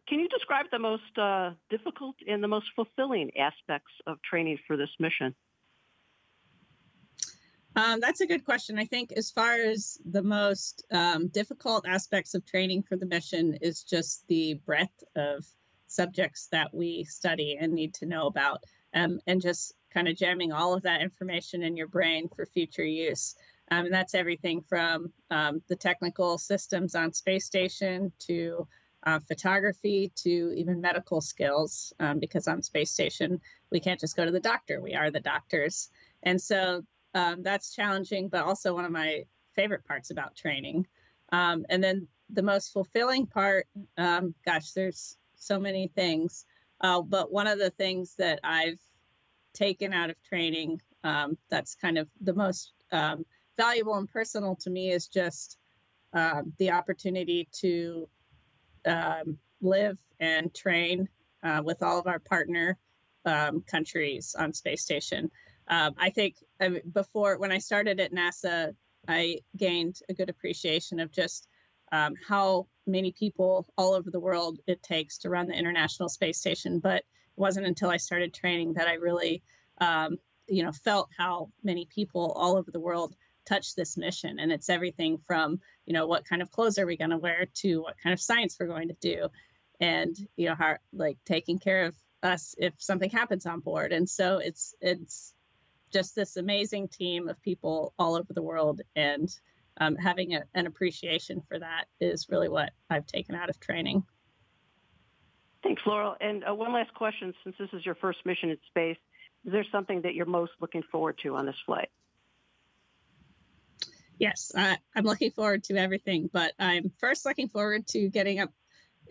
can you describe the most difficult and the most fulfilling aspects of training for this mission? That's a good question. I think as far as the most difficult aspects of training for the mission is just the breadth of subjects that we study and need to know about, and just kind of jamming all of that information in your brain for future use. And that's everything from the technical systems on space station to photography to even medical skills, because on space station, we can't just go to the doctor. We are the doctors. And so that's challenging, but also one of my favorite parts about training. And then the most fulfilling part, gosh, there's so many things. But one of the things that I've taken out of training that's kind of the most valuable and personal to me is just the opportunity to live and train with all of our partner countries on space station. I think before, when I started at NASA, I gained a good appreciation of just how many people all over the world it takes to run the International Space Station. But it wasn't until I started training that I really, felt how many people all over the world touch this mission. And it's everything from, what kind of clothes are we going to wear to what kind of science we're going to do, and how taking care of us if something happens on board. And so it's just this amazing team of people all over the world, and having an appreciation for that is really what I've taken out of training. Thanks, Loral. And one last question, since this is your first mission in space, is there something that you're most looking forward to on this flight? Yes, I'm looking forward to everything, but I'm first looking forward to getting up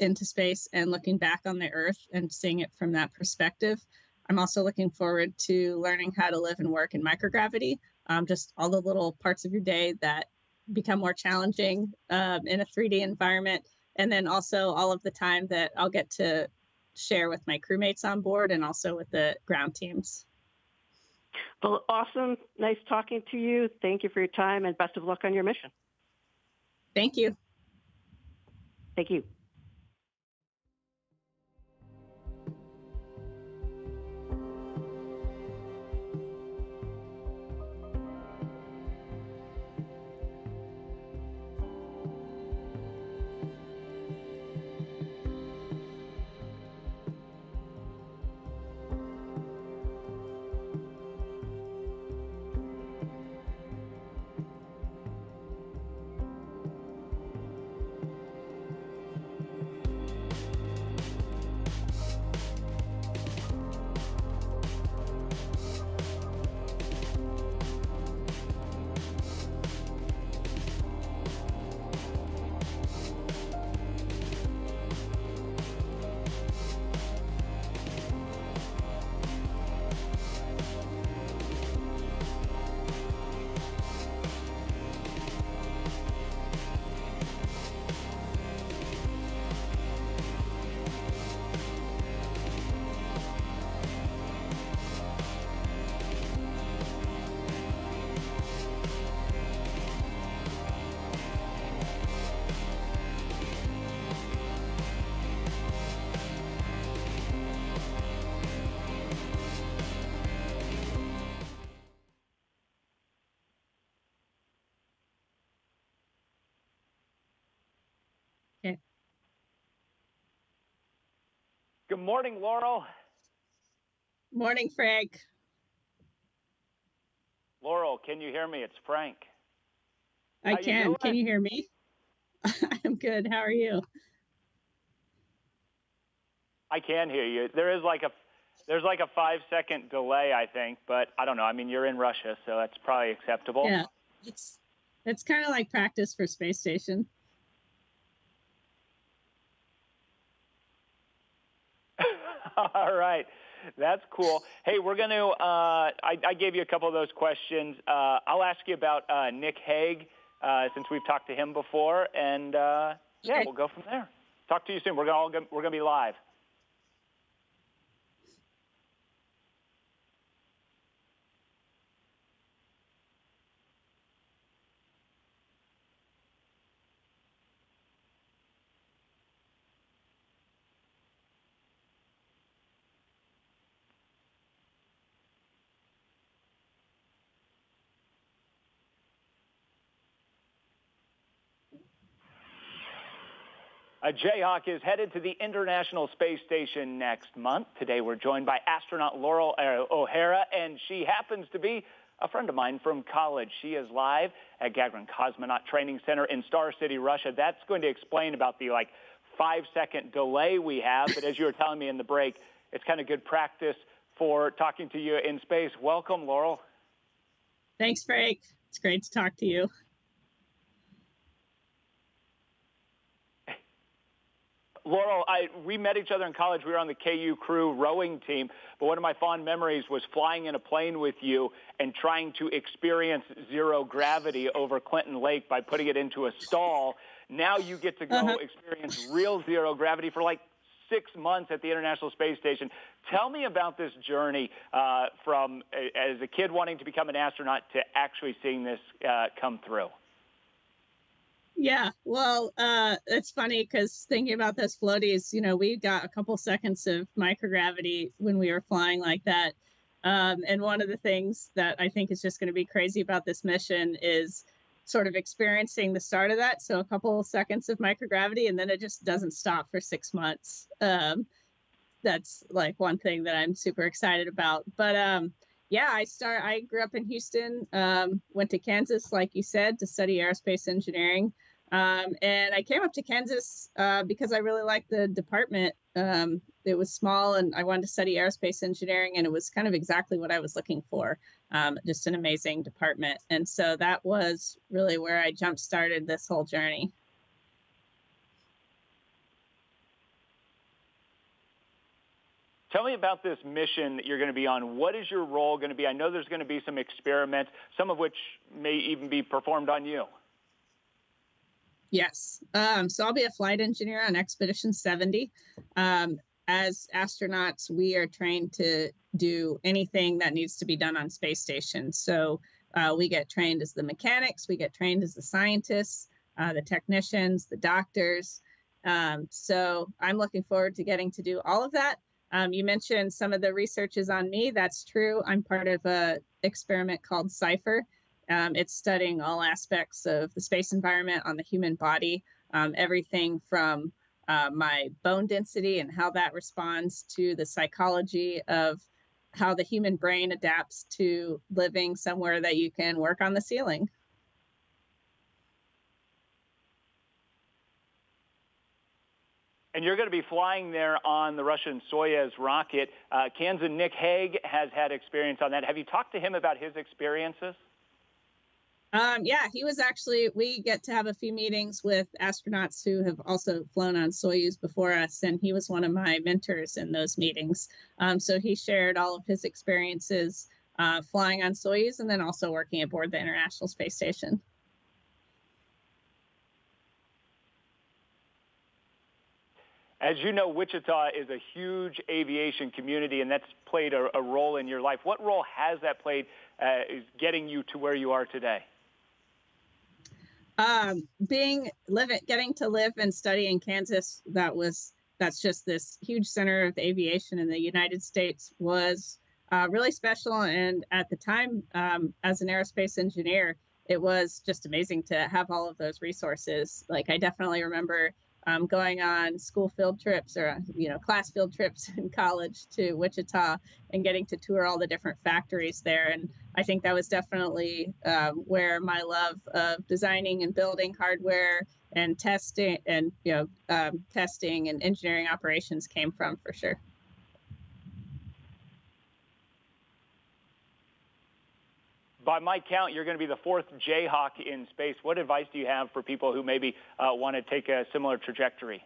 into space and looking back on the Earth and seeing it from that perspective. I'm also looking forward to learning how to live and work in microgravity, just all the little parts of your day that become more challenging in a 3D environment. And then also all of the time that I'll get to share with my crewmates on board and also with the ground teams. Well, awesome. Nice talking to you. Thank you for your time and best of luck on your mission. Thank you. Thank you. Okay. Good morning, Loral. Morning, Frank. Loral, can you hear me? It's Frank. I can. Can you hear me? I'm good. How are you? I can hear you. There's like a 5-second delay, I think, but I don't know. I mean, you're in Russia, so that's probably acceptable. Yeah, it's kind of like practice for space station. All right. That's cool. Hey, we're going to, I gave you a couple of those questions. I'll ask you about Nick Hague, since we've talked to him before, and yeah, we'll go from there. Talk to you soon. We're going to be live. Jayhawk is headed to the International Space Station next month. Today we're joined by astronaut Loral O'Hara, and she happens to be a friend of mine from college. She is live at Gagarin Cosmonaut Training Center in Star City, Russia. That's going to explain about the 5-second delay we have. But as you were telling me in the break, it's kind of good practice for talking to you in space. Welcome, Loral. Thanks, Frank. It's great to talk to you. Loral, we met each other in college. We were on the KU crew rowing team, but one of my fond memories was flying in a plane with you and trying to experience zero gravity over Clinton Lake by putting it into a stall. Now you get to go experience real zero gravity for 6 months at the International Space Station. Tell me about this journey from as a kid wanting to become an astronaut to actually seeing this come through. Yeah, well, it's funny because thinking about those floaties, we got a couple seconds of microgravity when we were flying like that. And one of the things that I think is just going to be crazy about this mission is sort of experiencing the start of that. So a couple seconds of microgravity, and then it just doesn't stop for 6 months. That's one thing that I'm super excited about. But yeah, I grew up in Houston, went to Kansas, like you said, to study aerospace engineering. And I came up to Kansas because I really liked the department. It was small and I wanted to study aerospace engineering, and it was kind of exactly what I was looking for. Just an amazing department. And so that was really where I jump-started this whole journey. Tell me about this mission that you're going to be on. What is your role going to be? I know there's going to be some experiments, some of which may even be performed on you. Yes. So I'll be a flight engineer on Expedition 70. As astronauts, we are trained to do anything that needs to be done on space stations. So we get trained as the mechanics, we get trained as the scientists, the technicians, the doctors. So I'm looking forward to getting to do all of that. You mentioned some of the research is on me. That's true. I'm part of an experiment called CIPHER. It's studying all aspects of the space environment on the human body, everything from my bone density and how that responds to the psychology of how the human brain adapts to living somewhere that you can work on the ceiling. And you're going to be flying there on the Russian Soyuz rocket. Kansan Nick Hague has had experience on that. Have you talked to him about his experiences? Yeah, he was actually, we get to have a few meetings with astronauts who have also flown on Soyuz before us, and he was one of my mentors in those meetings. So he shared all of his experiences flying on Soyuz and then also working aboard the International Space Station. As you know, Wichita is a huge aviation community, and that's played a role in your life. What role has that played is getting you to where you are today? Getting to live and study in Kansas, that's just this huge center of aviation in the United States, was really special. And at the time, as an aerospace engineer, it was just amazing to have all of those resources. I definitely remember going on school field trips or, class field trips in college to Wichita and getting to tour all the different factories there. And I think that was definitely where my love of designing and building hardware and testing and, testing and engineering operations came from, for sure. By my count, you're going to be the 4th Jayhawk in space. What advice do you have for people who maybe want to take a similar trajectory?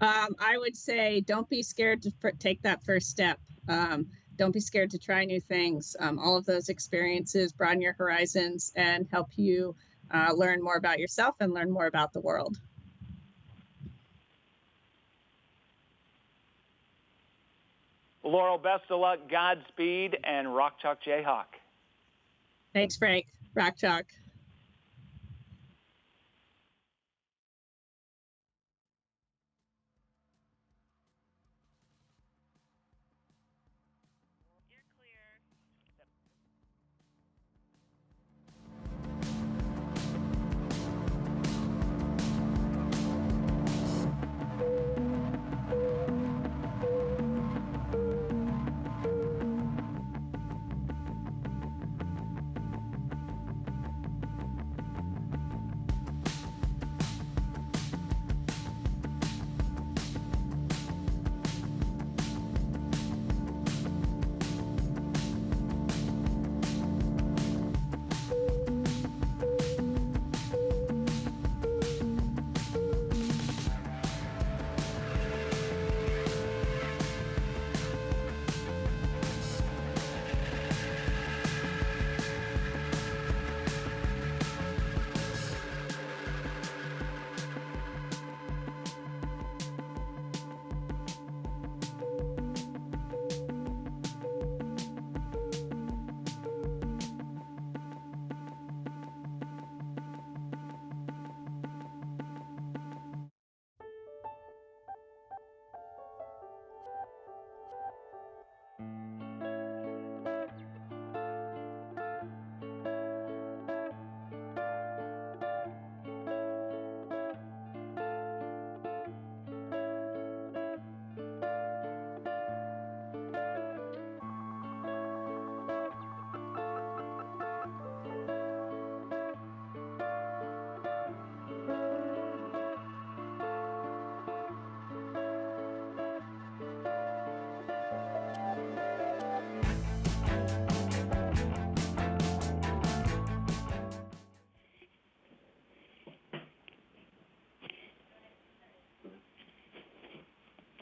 I would say don't be scared to take that first step. Don't be scared to try new things. All of those experiences broaden your horizons and help you learn more about yourself and learn more about the world. Loral, best of luck, Godspeed, and Rock Chalk Jayhawk. Thanks, Frank. Rock Chalk.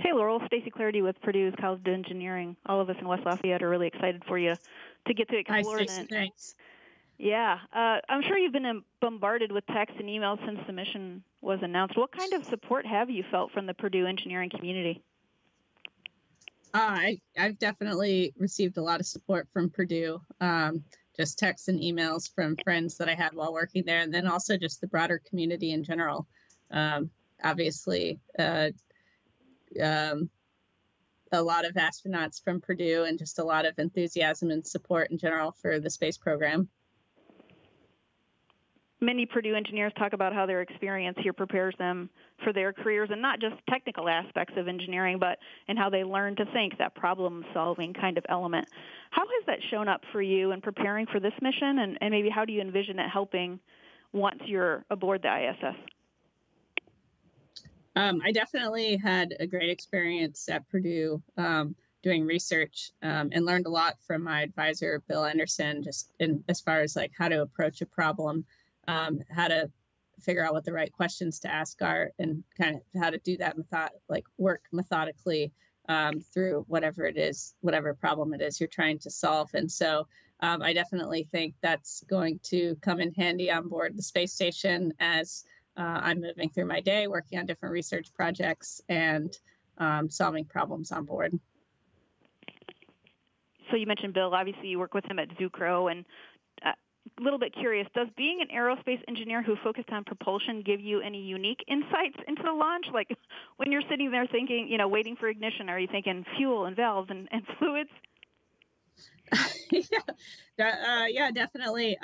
Hey, Loral. Stacy Clarity with Purdue's College of Engineering. All of us in West Lafayette are really excited for you to get to explore. Hi, Stacy. Thanks. Yeah. I'm sure you've been bombarded with texts and emails since the mission was announced. What kind of support have you felt from the Purdue engineering community? I've definitely received a lot of support from Purdue, just texts and emails from friends that I had while working there, and then also just the broader community in general. Obviously, a lot of astronauts from Purdue and just a lot of enthusiasm and support in general for the space program. Many Purdue engineers talk about how their experience here prepares them for their careers, and not just technical aspects of engineering, but in how they learn to think, that problem-solving kind of element. How has that shown up for you in preparing for this mission, and maybe how do you envision it helping once you're aboard the ISS? I definitely had a great experience at Purdue doing research and learned a lot from my advisor, Bill Anderson, just as far as like how to approach a problem, how to figure out what the right questions to ask are, and kind of how to do that work methodically through whatever it is, whatever problem it is you're trying to solve. And so I definitely think that's going to come in handy on board the space station as I'm moving through my day, working on different research projects and solving problems on board. So you mentioned Bill. Obviously, you work with him at Zucrow, and a little bit curious, does being an aerospace engineer who focused on propulsion give you any unique insights into the launch? Like when you're sitting there thinking, waiting for ignition, are you thinking fuel and valves and fluids? Yeah, definitely.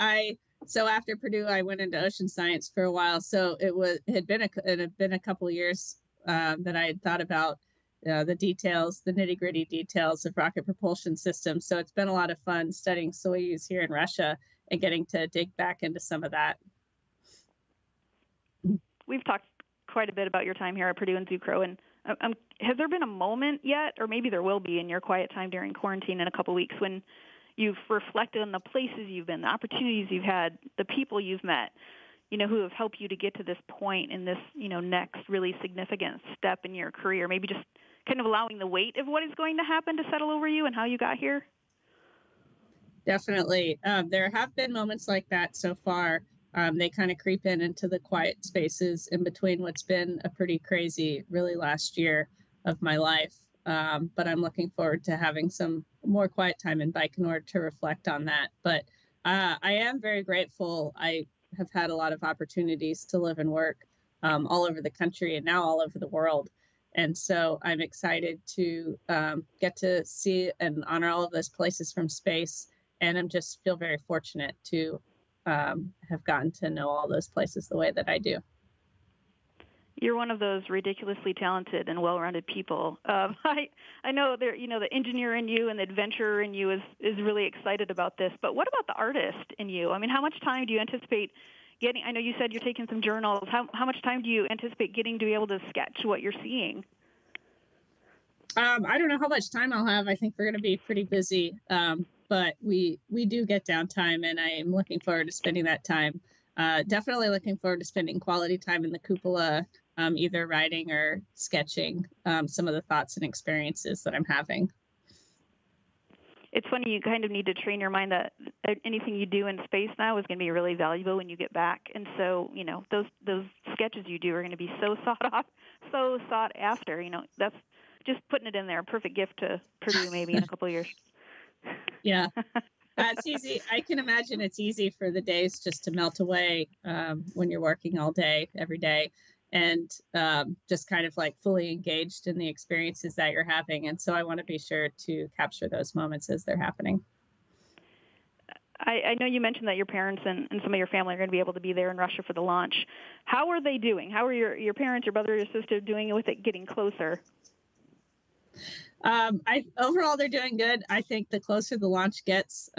So after Purdue, I went into ocean science for a while. So it had been a couple of years that I had thought about the details, the nitty-gritty details of rocket propulsion systems. So it's been a lot of fun studying Soyuz here in Russia and getting to dig back into some of that. We've talked quite a bit about your time here at Purdue and Zucrow, and has there been a moment yet, or maybe there will be in your quiet time during quarantine in a couple of weeks, when you've reflected on the places you've been, the opportunities you've had, the people you've met, who have helped you to get to this point in this, next really significant step in your career, maybe just kind of allowing the weight of what is going to happen to settle over you and how you got here? Definitely. There have been moments like that so far. They kind of creep into the quiet spaces in between what's been a pretty crazy, really last year of my life. But I'm looking forward to having some more quiet time in Baikonur to reflect on that. But I am very grateful. I have had a lot of opportunities to live and work all over the country and now all over the world. And so I'm excited to get to see and honor all of those places from space. And I'm just feel very fortunate to have gotten to know all those places the way that I do. You're one of those ridiculously talented and well-rounded people. I know there, the engineer in you and the adventurer in you is really excited about this. But what about the artist in you? I mean, how much time do you anticipate getting? I know you said you're taking some journals. How much time do you anticipate getting to be able to sketch what you're seeing? I don't know how much time I'll have. I think we're going to be pretty busy. But we do get downtime, and I am looking forward to spending that time. Definitely looking forward to spending quality time in the cupola, either writing or sketching some of the thoughts and experiences that I'm having. It's funny, you kind of need to train your mind that anything you do in space now is going to be really valuable when you get back. And so, those sketches you do are going to be so sought after. That's just putting it in there, a perfect gift to Purdue maybe in a couple of years. Yeah, it's easy. I can imagine it's easy for the days just to melt away when you're working all day, every day, and just kind of like fully engaged in the experiences that you're having. And so I want to be sure to capture those moments as they're happening. I know you mentioned that your parents and some of your family are going to be able to be there in Russia for the launch. How are they doing? How are your parents, your brother, your sister doing with it getting closer? Overall, they're doing good. I think the closer the launch gets,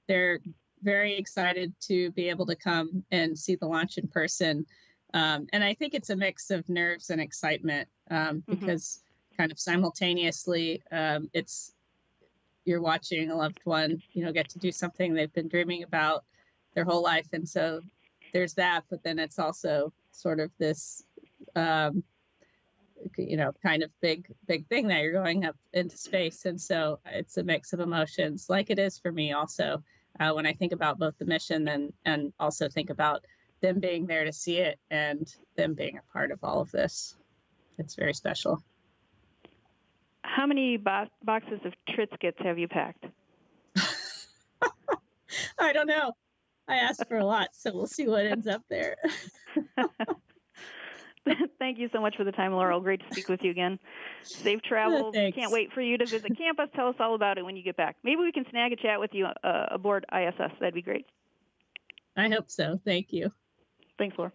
they're very excited to be able to come and see the launch in person. And I think it's a mix of nerves and excitement because kind of simultaneously, you're watching a loved one, get to do something they've been dreaming about their whole life. And so there's that, but then it's also sort of this kind of big thing that you're going up into space. And so it's a mix of emotions, like it is for me also, when I think about both the mission and also think about them being there to see it and them being a part of all of this. It's very special. How many boxes of Triscuits have you packed? I don't know. I asked for a lot, so we'll see what ends up there. Thank you so much for the time, Loral. Great to speak with you again. Safe travels. Can't wait for you to visit campus. Tell us all about it when you get back. Maybe we can snag a chat with you aboard ISS. That'd be great. I hope so. Thank you. Thanks, Laura.